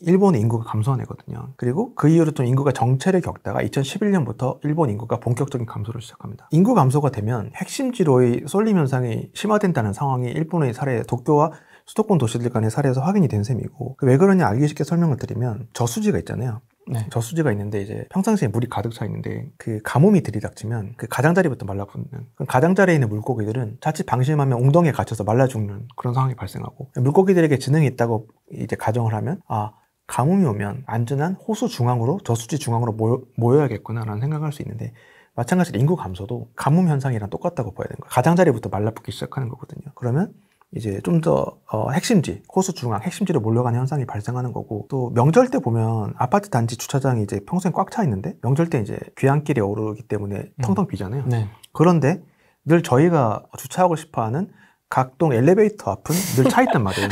B: 일본의 인구가 감소한 해거든요. 그리고 그 이후로 좀 인구가 정체를 겪다가 2011년부터 일본 인구가 본격적인 감소를 시작합니다. 인구 감소가 되면 핵심지로의 쏠림 현상이 심화된다는 상황이 일본의 사례, 도쿄와 수도권 도시들 간의 사례에서 확인이 된 셈이고 왜 그러냐 알기 쉽게 설명을 드리면 저수지가 있잖아요. 네. 저수지가 있는데 이제 평상시에 물이 가득 차 있는데 그 가뭄이 들이닥치면 그 가장자리부터 말라붙는, 가장자리에 있는 물고기들은 자칫 방심하면 웅덩이에 갇혀서 말라 죽는 그런 상황이 발생하고, 물고기들에게 지능이 있다고 이제 가정을 하면 가뭄이 오면 안전한 호수 중앙으로, 저수지 중앙으로 모여야겠구나라는 생각을 할 수 있는데, 마찬가지로 인구 감소도 가뭄 현상이랑 똑같다고 봐야 되는 거예요. 가장자리부터 말라붙기 시작하는 거거든요. 그러면 이제 좀 더 핵심지, 호수 중앙 핵심지로 몰려가는 현상이 발생하는 거고, 또 명절 때 보면 아파트 단지 주차장이 이제 평소엔 꽉 차 있는데 명절 때 이제 귀향길에 오르기 때문에 텅텅 비잖아요. 네. 그런데 늘 저희가 주차하고 싶어하는 각 동 엘리베이터 앞은 늘 차 있단 말이에요.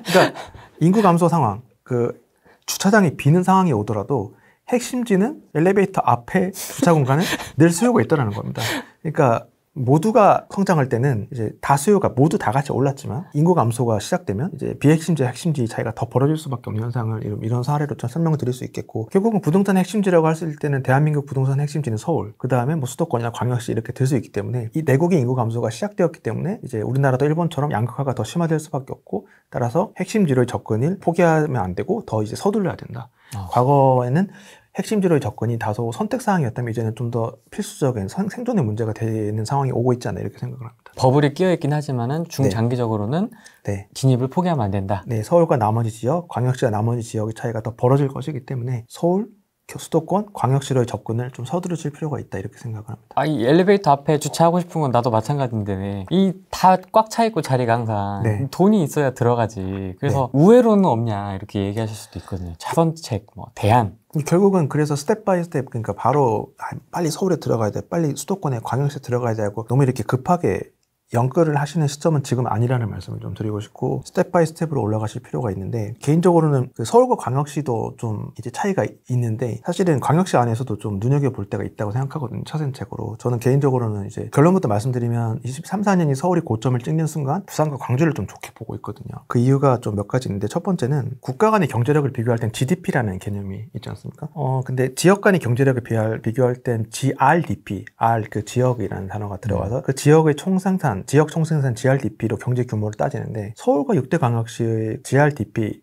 B: 그러니까 인구 감소 상황, 그 주차장이 비는 상황이 오더라도 핵심지는 엘리베이터 앞에 주차 공간은 늘 수요가 있다는 겁니다. 그러니까 모두가 성장할 때는 이제 다수요가 모두 다 같이 올랐지만 인구 감소가 시작되면 이제 비핵심지, 핵심지 차이가 더 벌어질 수밖에 없는 현상을 이런 사례로 좀 설명을 드릴 수 있겠고, 결국은 부동산 핵심지라고 했을 때는 대한민국 부동산 핵심지는 서울, 그 다음에 뭐 수도권이나 광역시 이렇게 될 수 있기 때문에 이 내국의 인구 감소가 시작되었기 때문에 이제 우리나라도 일본처럼 양극화가 더 심화될 수밖에 없고, 따라서 핵심지로의 접근을 포기하면 안 되고 더 이제 서둘러야 된다. 과거에는 핵심지로의 접근이 다소 선택사항이었다면 이제는 좀 더 필수적인 생존의 문제가 되는 상황이 오고 있지 않나 이렇게 생각을 합니다.
A: 버블이 끼어있긴 하지만은 중장기적으로는 네. 진입을 포기하면 안 된다.
B: 네, 서울과 나머지 지역, 광역시와 나머지 지역의 차이가 더 벌어질 것이기 때문에 서울, 수도권, 광역시로의 접근을 좀 서두르실 필요가 있다 이렇게 생각을 합니다.
A: 이 엘리베이터 앞에 주차하고 싶은 건 나도 마찬가지인데 이 다 꽉 차 있고 자리가 항상 네. 돈이 있어야 들어가지. 그래서 네. 우회로는 없냐 이렇게 얘기하실 수도 있거든요. 차선책, 뭐 대안.
B: 결국은 그래서 스텝 바이 스텝, 그러니까 바로 빨리 서울에 들어가야 돼, 빨리 수도권에 광역시에 들어가야 되고 너무 이렇게 급하게 연끌을 하시는 시점은 지금 아니라는 말씀을 좀 드리고 싶고, 스텝 바이 스텝으로 올라가실 필요가 있는데, 개인적으로는 그 서울과 광역시도 좀 이제 차이가 있는데, 사실은 광역시 안에서도 좀 눈여겨볼 때가 있다고 생각하거든요. 차선책으로. 저는 개인적으로는 이제 결론부터 말씀드리면 23, 4년이 서울이 고점을 찍는 순간 부산과 광주를 좀 좋게 보고 있거든요. 그 이유가 좀 몇 가지 있는데, 첫 번째는 국가 간의 경제력을 비교할 땐 GDP라는 개념이 있지 않습니까? 근데 지역 간의 경제력을 비교할 땐 GRDP, R 그 지역이라는 단어가 들어가서 그 지역의 총생산, 지역 총생산 GRDP로 경제 규모를 따지는데, 서울과 6대 광역시의 GRDP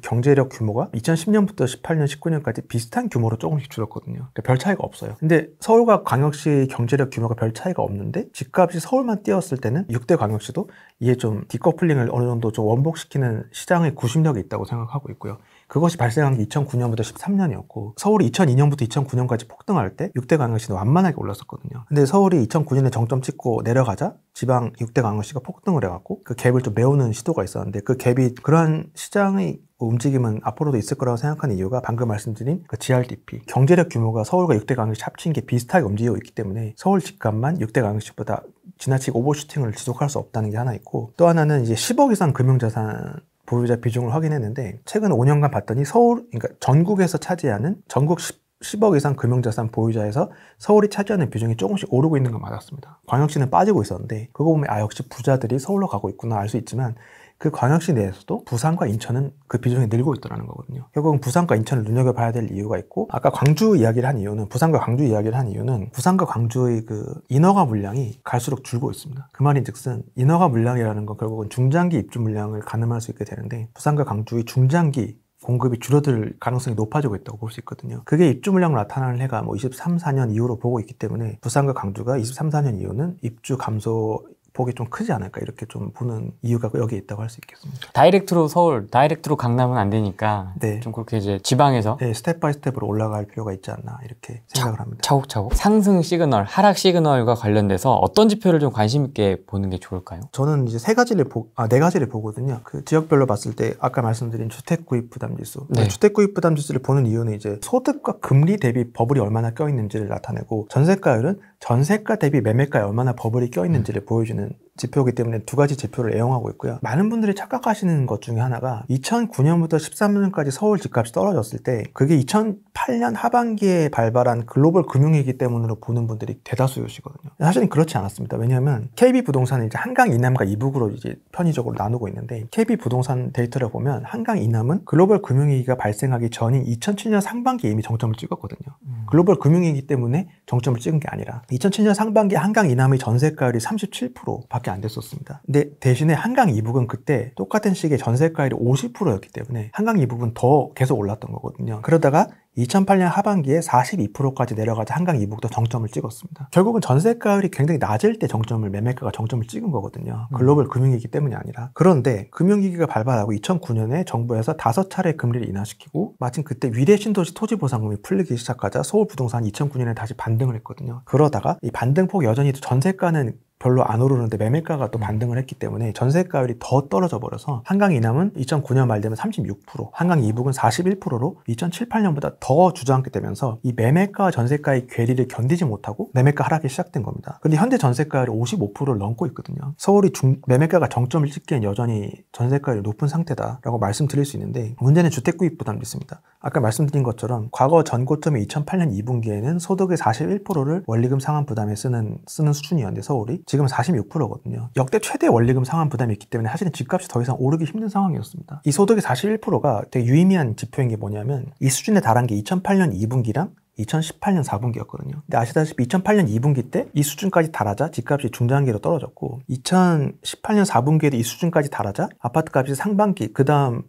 B: 경제력 규모가 2010년부터 18년, 19년까지 비슷한 규모로 조금씩 줄었거든요. 그러니까 별 차이가 없어요. 근데 서울과 광역시의 경제력 규모가 별 차이가 없는데 집값이 서울만 뛰었을 때는 6대 광역시도 이에 좀 디커플링을 어느 정도 좀 원복시키는 시장의 구심력이 있다고 생각하고 있고요. 그것이 발생한 게 2009년부터 13년이었고, 서울이 2002년부터 2009년까지 폭등할 때 6대 광역시는 완만하게 올랐었거든요. 근데 서울이 2009년에 정점 찍고 내려가자 지방 6대 광역시가 폭등을 해갖고 그 갭을 좀 메우는 시도가 있었는데, 그 갭이 그러한 시장의 움직임은 앞으로도 있을 거라고 생각하는 이유가 방금 말씀드린 그 GRDP, 경제력 규모가 서울과 6대 광역시 합친 게 비슷하게 움직이고 있기 때문에 서울 집값만 6대 광역시보다 지나치게 오버슈팅을 지속할 수 없다는 게 하나 있고, 또 하나는 이제 10억 이상 금융자산 보유자 비중을 확인했는데, 최근 5년간 봤더니 서울, 그러니까 전국에서 차지하는 전국 10억 이상 금융자산 보유자에서 서울이 차지하는 비중이 조금씩 오르고 있는 건 맞았습니다. 광역시는 빠지고 있었는데, 그거 보면 역시 부자들이 서울로 가고 있구나 알 수 있지만, 그 광역시 내에서도 부산과 인천은 그 비중이 늘고 있더라는 거거든요. 결국은 부산과 인천을 눈여겨봐야 될 이유가 있고, 아까 광주 이야기를 한 이유는, 부산과 광주 이야기를 한 이유는 부산과 광주의 그 인허가 물량이 갈수록 줄고 있습니다. 그 말인즉슨 인허가 물량이라는 건 결국은 중장기 입주 물량을 가늠할 수 있게 되는데, 부산과 광주의 중장기 공급이 줄어들 가능성이 높아지고 있다고 볼 수 있거든요. 그게 입주 물량으로 나타나는 해가 뭐 23, 4년 이후로 보고 있기 때문에 부산과 광주가 23, 4년 이후는 입주 감소 폭이 좀 크지 않을까 이렇게 좀 보는 이유가 여기에 있다고 할 수 있겠습니다.
A: 다이렉트로 서울, 다이렉트로 강남은 안 되니까 네. 좀 그렇게 이제 지방에서
B: 네, 스텝 바이 스텝으로 올라갈 필요가 있지 않나 이렇게 생각을 합니다.
A: 차곡차곡. 상승 시그널, 하락 시그널과 관련돼서 어떤 지표를 좀 관심 있게 보는 게 좋을까요?
B: 저는 이제 네 가지를 보거든요. 그 지역별로 봤을 때 아까 말씀드린 주택 구입 부담 지수. 네. 주택 구입 부담 지수를 보는 이유는 이제 소득과 금리 대비 버블이 얼마나 껴 있는지를 나타내고, 전세가율은 전세가 대비 매매가에 얼마나 버블이 껴 있는지를 보여주는 지표이기 때문에 두 가지 지표를 애용하고 있고요. 많은 분들이 착각하시는 것 중에 하나가 2009년부터 13년까지 서울 집값이 떨어졌을 때 그게 2008년 하반기에 발발한 글로벌 금융위기 때문으로 보는 분들이 대다수이시거든요. 사실은 그렇지 않았습니다. 왜냐하면 KB부동산은 이제 한강 이남과 이북으로 이제 편의적으로 나누고 있는데, KB부동산 데이터를 보면 한강 이남은 글로벌 금융위기가 발생하기 전인 2007년 상반기에 이미 정점을 찍었거든요. 글로벌 금융위기 때문에 정점을 찍은 게 아니라 2007년 상반기 한강 이남의 전세가율이 37%밖에 안 됐었습니다. 근데 대신에 한강 이북은 그때 똑같은 시기에 전세가율이 50%였기 때문에 한강 이북은 더 계속 올랐던 거거든요. 그러다가 2008년 하반기에 42%까지 내려가자 한강 이북도 정점을 찍었습니다. 결국은 전세가율이 굉장히 낮을 때 매매가가 정점을 찍은 거거든요. 글로벌 금융위기 때문이 아니라. 그런데 금융위기가 발발하고 2009년에 정부에서 5차례 금리를 인하시키고 마침 그때 위례 신도시 토지보상금이 풀리기 시작하자 서울 부동산이 2009년에 다시 반등을 했거든요. 그러다가 이 반등폭 여전히 전세가는 별로 안 오르는데 매매가가 또 반등을 했기 때문에 전세가율이 더 떨어져 버려서 한강 이남은 2009년 말 되면 36%, 한강 이북은 41%로 2007, 8년보다 더 주저앉게 되면서 이 매매가와 전세가의 괴리를 견디지 못하고 매매가 하락이 시작된 겁니다. 근데 현재 전세가율이 55%를 넘고 있거든요. 서울이 매매가가 정점을 찍기엔 여전히 전세가율이 높은 상태다라고 말씀드릴 수 있는데 문제는 주택구입 부담이 있습니다. 아까 말씀드린 것처럼 과거 전고점이 2008년 2분기에는 소득의 41%를 원리금 상환 부담에 쓰는 수준이었는데 서울이 지금 46%거든요. 역대 최대 원리금 상환 부담이 있기 때문에 사실은 집값이 더 이상 오르기 힘든 상황이었습니다. 이 소득의 41%가 되게 유의미한 지표인 게 뭐냐면 이 수준에 달한 게 2008년 2분기랑 2018년 4분기였거든요. 근데 아시다시피 2008년 2분기 때 이 수준까지 달하자 집값이 중장기로 떨어졌고 2018년 4분기에도 이 수준까지 달하자 아파트값이 상반기 그 다음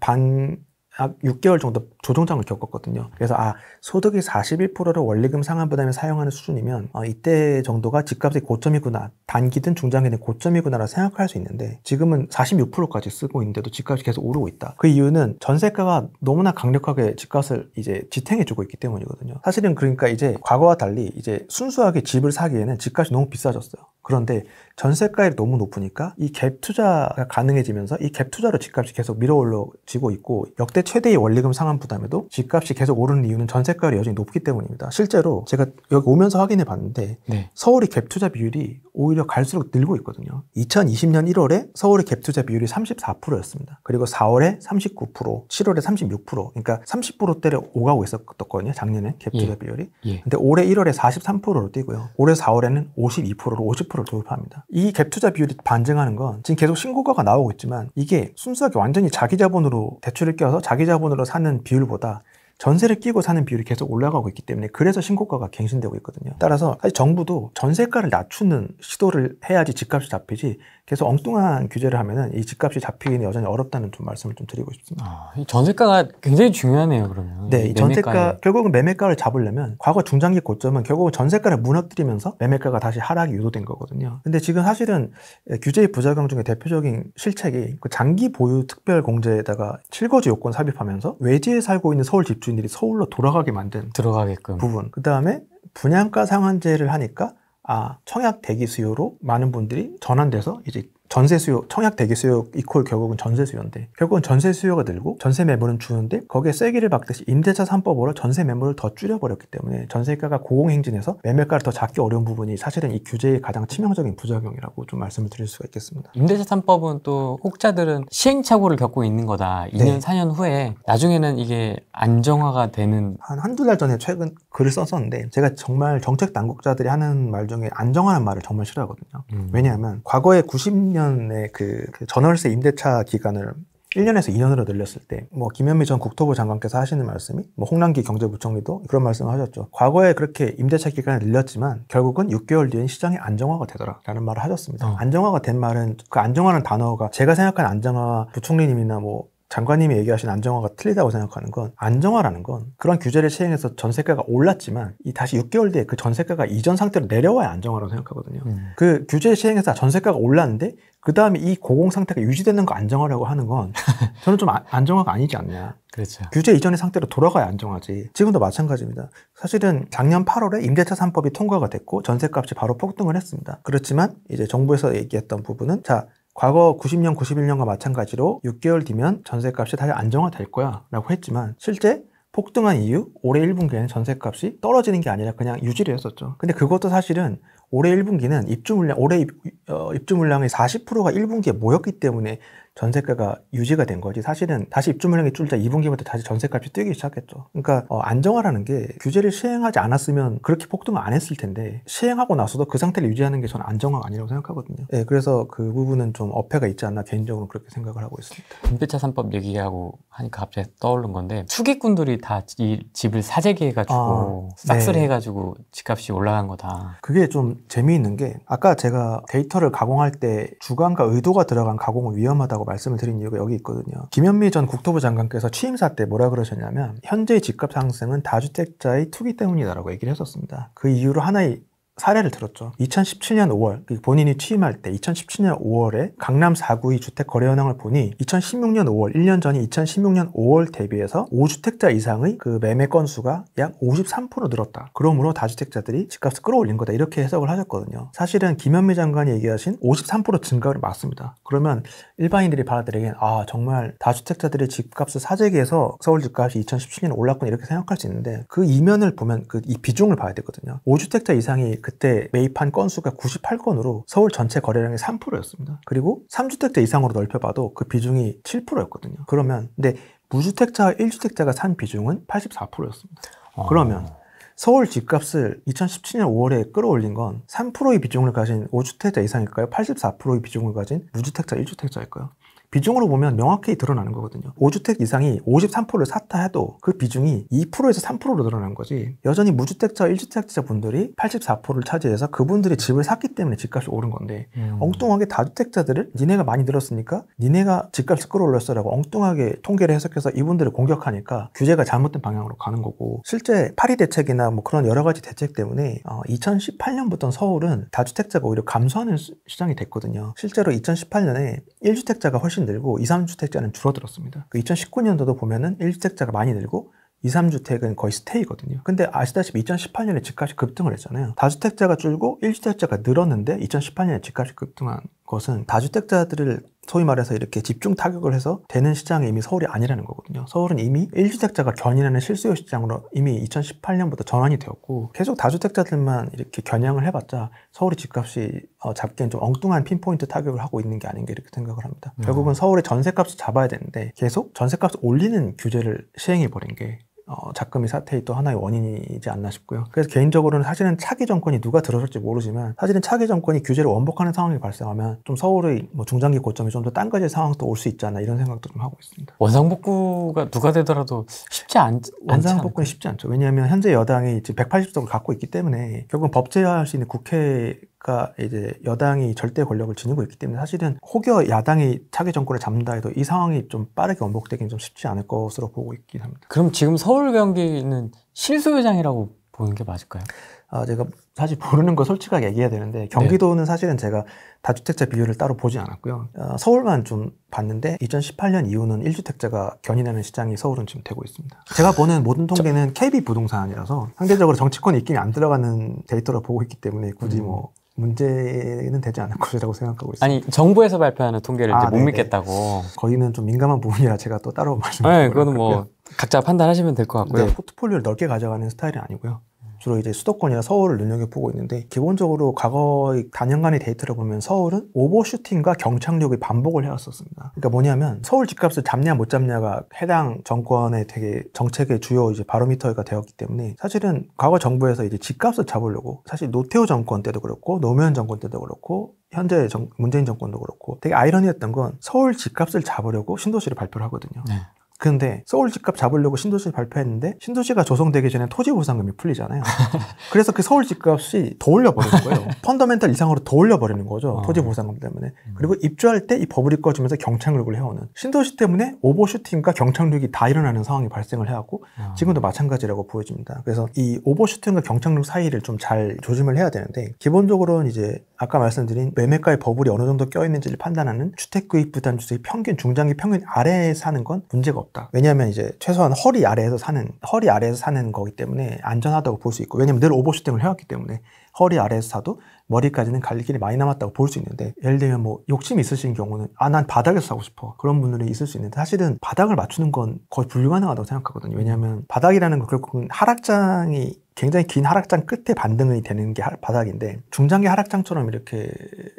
B: 6개월 정도 조정장을 겪었거든요. 그래서 소득이 41%를 원리금 상환 부담에 사용하는 수준이면 이때 정도가 집값의 고점이구나, 단기든 중장기든 고점이구나라 생각할 수 있는데 지금은 46%까지 쓰고 있는데도 집값이 계속 오르고 있다. 그 이유는 전세가가 너무나 강력하게 집값을 이제 지탱해주고 있기 때문이거든요. 사실은 그러니까 이제 과거와 달리 이제 순수하게 집을 사기에는 집값이 너무 비싸졌어요. 그런데 전세가율이 너무 높으니까 이 갭 투자가 가능해지면서 이 갭 투자로 집값이 계속 밀어올려지고 있고 역대 최대의 원리금 상환 부담에도 집값이 계속 오르는 이유는 전세가율이 여전히 높기 때문입니다. 실제로 제가 여기 오면서 확인해 봤는데 서울의 갭 투자 비율이 오히려 갈수록 늘고 있거든요. 2020년 1월에 서울의 갭 투자 비율이 34%였습니다. 그리고 4월에 39%, 7월에 36%, 그러니까 30%대를 오가고 있었거든요. 작년에 갭 투자 비율이. 근데 올해 1월에 43%로 뛰고요. 올해 4월에는 52%로 50%를 돌파합니다. 이 갭 투자 비율이 반증하는 건 지금 계속 신고가가 나오고 있지만 이게 순수하게 완전히 자기 자본으로 대출을 껴서 자기 자본으로 사는 비율보다 전세를 끼고 사는 비율이 계속 올라가고 있기 때문에 그래서 신고가가 갱신되고 있거든요. 따라서 사실 정부도 전세가를 낮추는 시도를 해야지 집값이 잡히지 계속 엉뚱한 규제를 하면은 이 집값이 잡히기는 여전히 어렵다는 좀 말씀을 좀 드리고 싶습니다.
A: 이 전세가가 굉장히 중요하네요, 그러면.
B: 네, 이 전세가 결국은 매매가를 잡으려면 과거 중장기 고점은 결국은 전세가를 무너뜨리면서 매매가가 다시 하락이 유도된 거거든요. 근데 지금 사실은 규제의 부작용 중에 대표적인 실책이 그 장기 보유 특별 공제에다가 실거주 요건 삽입하면서 외지에 살고 있는 서울 집주인들이 서울로 돌아가게 만든 부분. 그 다음에 분양가 상한제를 하니까 청약 대기 수요로 많은 분들이 전환돼서 이제 전세 수요, 청약 대기 수요 이퀄 결국은 전세 수요인데 결국은 전세 수요가 늘고 전세 매물은 주는데 거기에 쐐기를 박듯이 임대차 3법으로 전세 매물을 더 줄여버렸기 때문에 전세가가 고공행진해서 매매가를 더 잡기 어려운 부분이 사실은 이 규제의 가장 치명적인 부작용이라고 좀 말씀을 드릴 수가 있겠습니다.
A: 임대차 3법은 또 혹자들은 시행착오를 겪고 있는 거다. 2년, 4년 후에 나중에는 이게 안정화가 되는
B: 한두 달 전에 최근 글을 썼었는데 제가 정말 정책 당국자들이 하는 말 중에 안정화라는 말을 정말 싫어하거든요. 왜냐하면 과거에 90년에 그 전월세 임대차 기간을 1년에서 2년으로 늘렸을 때 김현미 전 국토부 장관께서 하시는 말씀이 홍남기 경제부총리도 그런 말씀을 하셨죠. 과거에 그렇게 임대차 기간을 늘렸지만 결국은 6개월 뒤엔 시장이 안정화가 되더라 라는 말을 하셨습니다. 안정화가 된 말은 그 안정화라는 단어가 제가 생각하는 안정화 부총리님이나 장관님이 얘기하신 안정화가 틀리다고 생각하는 건 안정화라는 건 그런 규제를 시행해서 전세가가 올랐지만 다시 6개월 뒤에 그 전세가가 이전 상태로 내려와야 안정화라고 생각하거든요. 그 규제 시행해서 전세가가 올랐는데 그 다음에 이 고공 상태가 유지되는 거 안정화라고 하는 건 저는 좀 안정화가 아니지 않냐.
A: 그렇죠.
B: 규제 이전의 상태로 돌아가야 안정화지. 지금도 마찬가지입니다. 사실은 작년 8월에 임대차 3법이 통과가 됐고 전세값이 바로 폭등을 했습니다. 그렇지만 이제 정부에서 얘기했던 부분은 과거 90년, 91년과 마찬가지로 6개월 뒤면 전세값이 다시 안정화될 거야 라고 했지만 실제 폭등한 이유 올해 1분기에는 전세값이 떨어지는 게 아니라 그냥 유지를 했었죠. 근데 그것도 사실은 올해 1분기는 올해 입주 물량의 40%가 1분기에 모였기 때문에 전세가가 유지가 된 거지 사실은 다시 입주 물량이 줄자 2분기부터 다시 전세값이 뛰기 시작했죠. 그러니까 안정화라는 게 규제를 시행하지 않았으면 그렇게 폭등을 안 했을 텐데 시행하고 나서도 그 상태를 유지하는 게 저는 안정화가 아니라고 생각하거든요. 네, 그래서 그 부분은 좀 어폐가 있지 않나 개인적으로 그렇게 생각을 하고 있습니다.
A: 임대차 3법 얘기하고 하니까 갑자기 떠오른 건데 투기꾼들이 다 이 집을 사재기 해가지고 싹쓸이 해가지고 집값이 올라간 거다.
B: 그게 좀 재미있는 게 아까 제가 데이터를 가공할 때 주관과 의도가 들어간 가공은 위험하다고 말씀을 드린 이유가 여기 있거든요. 김현미 전 국토부 장관께서 취임사 때 뭐라 그러셨냐면 현재의 집값 상승은 다주택자의 투기 때문이다라고 얘기를 했었습니다. 그 이유로 하나의 사례를 들었죠. 2017년 5월 본인이 취임할 때 2017년 5월에 강남 4구의 주택 거래 현황을 보니 2016년 5월 1년 전인 2016년 5월 대비해서 5주택자 이상의 그 매매 건수가 약 53% 늘었다. 그러므로 다주택자들이 집값을 끌어올린 거다. 이렇게 해석을 하셨거든요. 사실은 김현미 장관이 얘기하신 53% 증가율이 맞습니다. 그러면 일반인들이 받아들이기엔 정말 다주택자들의 집값을 사재기해서 서울 집값이 2017년에 올랐구나 이렇게 생각할 수 있는데 그 이면을 보면 이 비중을 봐야 되거든요. 5주택자 이상이 그때 매입한 건수가 98건으로 서울 전체 거래량의 3%였습니다. 그리고 3주택자 이상으로 넓혀봐도 그 비중이 7%였거든요. 그러면 근데 무주택자와 1주택자가 산 비중은 84%였습니다. 그러면 서울 집값을 2017년 5월에 끌어올린 건 3%의 비중을 가진 5주택자 이상일까요? 84%의 비중을 가진 무주택자 1주택자일까요? 비중으로 보면 명확히 드러나는 거거든요. 5주택 이상이 53%를 샀다 해도 그 비중이 2%에서 3%로 늘어난 거지. 여전히 무주택자, 1주택자 분들이 84%를 차지해서 그분들이 집을 샀기 때문에 집값이 오른 건데 엉뚱하게 다주택자들을 니네가 많이 늘었으니까 니네가 집값을 끌어올렸어라고 엉뚱하게 통계를 해석해서 이분들을 공격하니까 규제가 잘못된 방향으로 가는 거고 실제 파리 대책이나 뭐 그런 여러 가지 대책 때문에 2018년부터 서울은 다주택자가 오히려 감소하는 시장이 됐거든요. 실제로 2018년에 1주택자가 훨씬 늘고 2, 3주택자는 줄어들었습니다. 그 2019년도도 보면은 1주택자가 많이 늘고 2, 3주택은 거의 스테이거든요. 근데 아시다시피 2018년에 집값이 급등을 했잖아요. 다주택자가 줄고 1주택자가 늘었는데 2018년에 집값이 급등한 것은 다주택자들을 소위 말해서 이렇게 집중 타격을 해서 되는 시장이 이미 서울이 아니라는 거거든요. 서울은 이미 1주택자가 견인하는 실수요 시장으로 이미 2018년부터 전환이 되었고 계속 다주택자들만 이렇게 겨냥을 해봤자 서울의 집값이 잡기엔 좀 엉뚱한 핀포인트 타격을 하고 있는 게 아닌가 이렇게 생각을 합니다. 결국은 서울의 전세값을 잡아야 되는데 계속 전세값을 올리는 규제를 시행해버린 게 작금이 사태의 또 하나의 원인이지 않나 싶고요. 그래서 개인적으로는 사실은 차기 정권이 누가 들어설지 모르지만 사실은 차기 정권이 규제를 원복하는 상황이 발생하면 좀 서울의 중장기 고점이 좀 더 땅가질 상황도 올 수 있지 않나 이런 생각도 좀 하고 있습니다.
A: 원상복구가 누가 되더라도 쉽지 않지
B: 원상복구는 쉽지 않죠. 왜냐하면 현재 여당이 지금 180석을 갖고 있기 때문에 결국은 법제화할 수 있는 국회가 이제 여당이 절대 권력을 지니고 있기 때문에 사실은 혹여 야당이 차기 정권을 잡는다 해도 이 상황이 좀 빠르게 원복되기는 좀 쉽지 않을 것으로 보고 있긴 합니다.
A: 그럼 지금 서울 경기는 실소유장이라고 보는 게 맞을까요?
B: 제가 사실 모르는 거 솔직하게 얘기해야 되는데 경기도는 사실은 제가 다주택자 비율을 따로 보지 않았고요. 서울만 좀 봤는데 2018년 이후는 1주택자가 견인하는 시장이 서울은 지금 되고 있습니다. 제가 보는 모든 통계는 KB 부동산이라서 상대적으로 정치권이 입김이 안 들어가는 데이터로 보고 있기 때문에 굳이 문제는 되지 않을 것이라고 생각하고 있습니다.
A: 아니 정부에서 발표하는 통계를 이제 못 믿겠다고.
B: 거기는 좀 민감한 부분이라 제가 또 따로 말씀드리고요.
A: 네, 그거는 뭐 각자 판단하시면 될 것 같고요.
B: 포트폴리오를 넓게 가져가는 스타일이 아니고요. 주로 이제 수도권이나 서울을 눈여겨보고 있는데 기본적으로 과거의 단연간의 데이터를 보면 서울은 오버슈팅과 경착륙의 반복을 해왔었습니다. 그러니까 뭐냐면 서울 집값을 잡냐 못 잡냐가 해당 정권의 되게 정책의 주요 이제 바로미터가 되었기 때문에 사실은 과거 정부에서 이제 집값을 잡으려고 사실 노태우 정권 때도 그렇고 노무현 정권 때도 그렇고 현재 문재인 정권도 그렇고 되게 아이러니했던 건 서울 집값을 잡으려고 신도시를 발표를 하거든요. 네. 근데 서울 집값 잡으려고 신도시를 발표했는데 신도시가 조성되기 전에 토지보상금이 풀리잖아요. 그래서 그 서울 집값이 더 올려버리는 거예요. 펀더멘탈 이상으로 더 올려버리는 거죠. 토지보상금 때문에. 그리고 입주할 때 이 버블이 꺼지면서 경착륙을 해오는 신도시 때문에 오버슈팅과 경착륙이 다 일어나는 상황이 발생을 해왔고 지금도 마찬가지라고 보여집니다. 그래서 이 오버슈팅과 경착륙 사이를 좀 잘 조심을 해야 되는데 기본적으로는 이제 아까 말씀드린 매매가의 버블이 어느 정도 껴있는지를 판단하는 주택구입 부담 주택 평균 중장기 평균 아래에 사는 건 문제가 없다. 왜냐하면 이제 최소한 허리 아래에서 사는 거기 때문에 안전하다고 볼 수 있고 왜냐면 늘 오버슈팅을 해왔기 때문에 허리 아래에서 사도 머리까지는 갈 길이 많이 남았다고 볼 수 있는데 예를 들면 뭐 욕심이 있으신 경우는 난 바닥에서 사고 싶어 그런 분들이 있을 수 있는데 사실은 바닥을 맞추는 건 거의 불가능하다고 생각하거든요. 왜냐하면 바닥이라는 건 결국은 하락장이 굉장히 긴 하락장 끝에 반등이 되는 게 바닥인데 중장기 하락장처럼 이렇게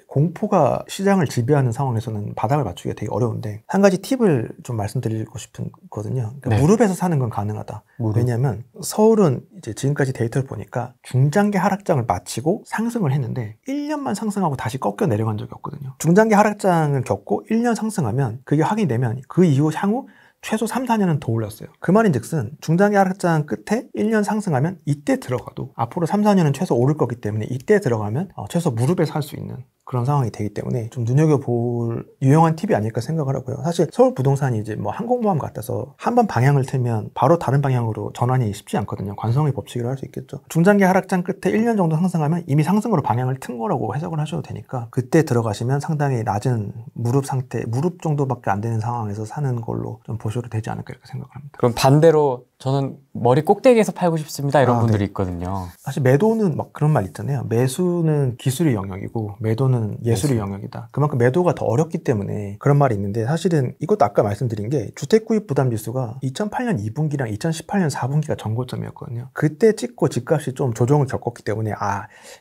B: 공포가 시장을 지배하는 상황에서는 바닥을 맞추기가 되게 어려운데 한 가지 팁을 좀 말씀드리고 싶거든요. 그러니까 무릎에서 사는 건 가능하다. 왜냐하면 서울은 이제 지금까지 데이터를 보니까 중장기 하락장을 마치고 상승을 했는데 1년만 상승하고 다시 꺾여 내려간 적이 없거든요. 중장기 하락장을 겪고 1년 상승하면 그게 확인되면 그 이후 향후 최소 3, 4년은 더 올랐어요. 그 말인즉슨 중장기 하락장 끝에 1년 상승하면 이때 들어가도 앞으로 3, 4년은 최소 오를 거기 때문에 이때 들어가면 최소 무릎에 살 수 있는 그런 상황이 되기 때문에 좀 눈여겨볼 유용한 팁이 아닐까 생각을 하고요. 사실 서울 부동산이 이제 뭐 항공모함 같아서 한번 방향을 틀면 바로 다른 방향으로 전환이 쉽지 않거든요. 관성의 법칙이라고 할 수 있겠죠. 중장기 하락장 끝에 1년 정도 상승하면 이미 상승으로 방향을 튼 거라고 해석을 하셔도 되니까 그때 들어가시면 상당히 낮은 무릎 상태, 무릎 정도밖에 안 되는 상황에서 사는 걸로 좀 보셔도 되지 않을까 이렇게 생각을 합니다.
A: 그럼 반대로 저는 머리 꼭대기에서 팔고 싶습니다 이런 분들이 있거든요.
B: 사실 매도는 막 그런 말 있잖아요. 매수는 기술의 영역이고 매도는 예술의 영역이다. 그만큼 매도가 더 어렵기 때문에 그런 말이 있는데 사실은 이것도 아까 말씀드린 게 주택구입 부담지수가 2008년 2분기랑 2018년 4분기가 전고점이었거든요. 그때 찍고 집값이 좀 조정을 겪었기 때문에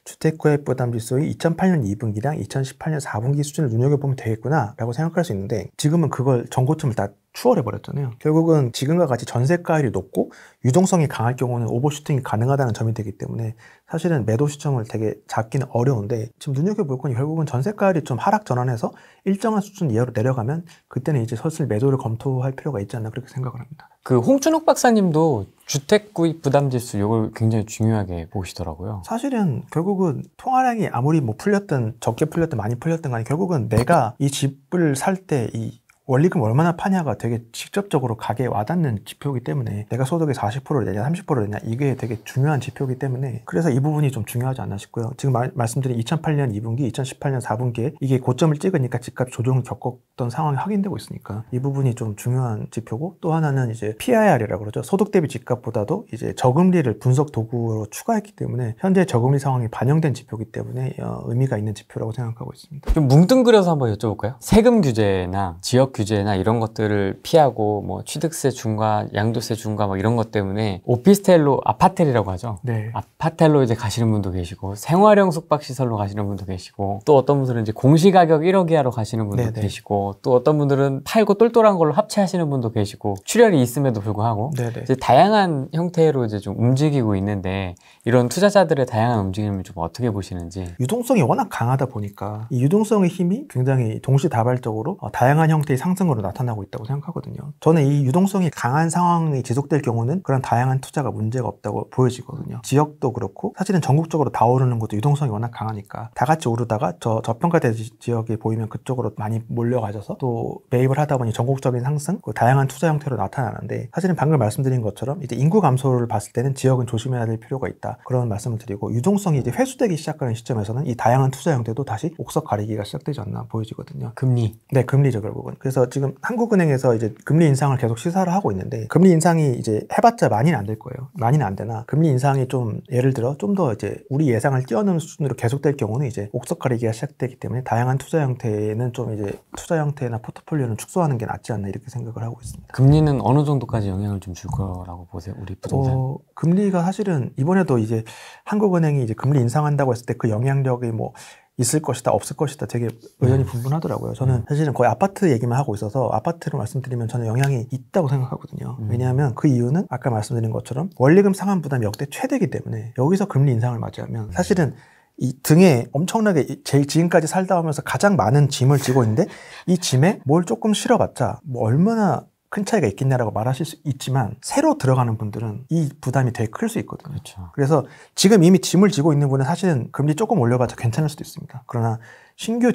B: 주택구입 부담지수의 2008년 2분기랑 2018년 4분기 수준을 눈여겨보면 되겠구나 라고 생각할 수 있는데 지금은 그걸 전고점을 다 추월해버렸잖아요. 결국은 지금과 같이 전세가율이 높고 유동성이 강할 경우는 오버슈팅이 가능하다는 점이 되기 때문에 사실은 매도 시점을 되게 잡기는 어려운데 지금 눈여겨볼 건 결국은 전세가율이 좀 하락 전환해서 일정한 수준 이하로 내려가면 그때는 이제 슬슬 매도를 검토할 필요가 있지 않나 그렇게 생각을 합니다.
A: 그 홍춘욱 박사님도 주택 구입 부담지수 이걸 굉장히 중요하게 보시더라고요.
B: 사실은 결국은 통화량이 아무리 뭐 풀렸든 적게 풀렸든 많이 풀렸든 간에 결국은 내가 이 집을 살 때 이 원리금 얼마나 파냐가 되게 직접적으로 가게에 와닿는 지표이기 때문에 내가 소득의 40%를 내냐 30%를 내냐 이게 되게 중요한 지표이기 때문에 그래서 이 부분이 좀 중요하지 않나 싶고요. 지금 말씀드린 2008년 2분기, 2018년 4분기에 이게 고점을 찍으니까 집값 조정을 겪었던 상황이 확인되고 있으니까 이 부분이 좀 중요한 지표고 또 하나는 이제 PIR이라고 그러죠. 소득 대비 집값보다도 이제 저금리를 분석 도구로 추가했기 때문에 현재 저금리 상황이 반영된 지표이기 때문에 의미가 있는 지표라고 생각하고 있습니다.
A: 좀 뭉뚱그려서 한번 여쭤볼까요? 세금 규제나 지역 규제나 이런 것들을 피하고 뭐 취득세 중과 양도세 중과 뭐 이런 것 때문에 오피스텔로 아파텔이라고 하죠.
B: 네.
A: 아파텔로 이제 가시는 분도 계시고 생활형 숙박시설로 가시는 분도 계시고 또 어떤 분들은 이제 공시가격 1억 이하로 가시는 분도 네네. 계시고 또 어떤 분들은 팔고 똘똘한 걸로 합체하시는 분도 계시고 출혈이 있음에도 불구하고 이제 다양한 형태로 이제 좀 움직이고 있는데 이런 투자자들의 다양한 움직임을 좀 어떻게 보시는지.
B: 유동성이 워낙 강하다 보니까 이 유동성의 힘이 굉장히 동시다발적으로 다양한 형태의 상승으로 나타나고 있다고 생각하거든요. 저는 이 유동성이 강한 상황이 지속될 경우는 그런 다양한 투자가 문제가 없다고 보여지거든요. 지역도 그렇고 사실은 전국적으로 다 오르는 것도 유동성이 워낙 강하니까 다 같이 오르다가 저평가된 지역이 보이면 그쪽으로 많이 몰려가셔서 또 매입을 하다 보니 전국적인 상승, 다양한 투자 형태로 나타나는데 사실은 방금 말씀드린 것처럼 이제 인구 감소를 봤을 때는 지역은 조심해야 될 필요가 있다. 그런 말씀을 드리고 유동성이 이제 회수되기 시작하는 시점에서는 이 다양한 투자 형태도 다시 옥석 가리기가 시작되지 않나 보여지거든요.
A: 금리.
B: 네, 금리죠 결국은. 그래서 지금 한국은행에서 이제 금리 인상을 계속 시사를 하고 있는데 금리 인상이 이제 해봤자 많이는 안 될 거예요. 많이는 안 되나 금리 인상이 좀 예를 들어 좀 더 이제 우리 예상을 뛰어넘는 수준으로 계속될 경우는 이제 옥석 가리기가 시작되기 때문에 다양한 투자 형태는 좀 이제 투자 형태나 포트폴리오는 축소하는 게 낫지 않나 이렇게 생각을 하고 있습니다.
A: 금리는 어느 정도까지 영향을 좀 줄 거라고 보세요, 우리 부동산?
B: 금리가 사실은 이번에도 이제 한국은행이 이제 금리 인상한다고 했을 때 그 영향력이 뭐 있을 것이다 없을 것이다 되게 의견이 분분하더라고요. 저는 사실은 거의 아파트 얘기만 하고 있어서 아파트로 말씀드리면 저는 영향이 있다고 생각하거든요. 왜냐하면 그 이유는 아까 말씀드린 것처럼 원리금 상환 부담이 역대 최대이기 때문에 여기서 금리 인상을 맞이하면 사실은 이 등에 엄청나게 제일 지금까지 살다 오면서 가장 많은 짐을 지고 있는데 이 짐에 뭘 조금 실어봤자 뭐 얼마나 큰 차이가 있겠냐라고 말하실 수 있지만 새로 들어가는 분들은 이 부담이 되게 클 수 있거든요.
A: 그렇죠.
B: 그래서 지금 이미 짐을 지고 있는 분은 사실은 금리 조금 올려봤자 괜찮을 수도 있습니다. 그러나 신규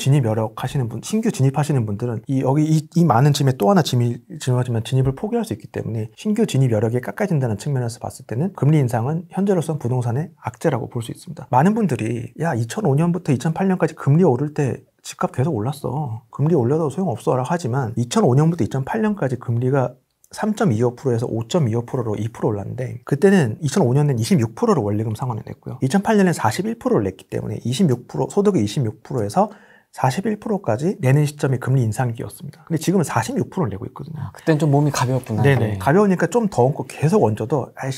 B: 진입하시는 분들은 이 많은 짐에 또 하나 짐이 짊어지면 진입을 포기할 수 있기 때문에 신규 진입 여력이 깎아진다는 측면에서 봤을 때는 금리 인상은 현재로서는 부동산의 악재라고 볼 수 있습니다. 많은 분들이 2005년부터 2008년까지 금리 오를 때 집값 계속 올랐어. 금리 올려도 소용없어라 하지만 2005년부터 2008년까지 금리가 3.25%에서 5.25%로 2% 올랐는데 그때는 2005년엔 26%를 원리금 상환을 냈고요. 2008년엔 41%를 냈기 때문에 26% 소득의 26%에서 41%까지 내는 시점이 금리 인상기였습니다. 근데 지금은 46%를 내고 있거든요.
A: 그때는 좀 몸이 가벼웠구나.
B: 네네. 가벼우니까 좀 더 얹고 계속 얹어도 갈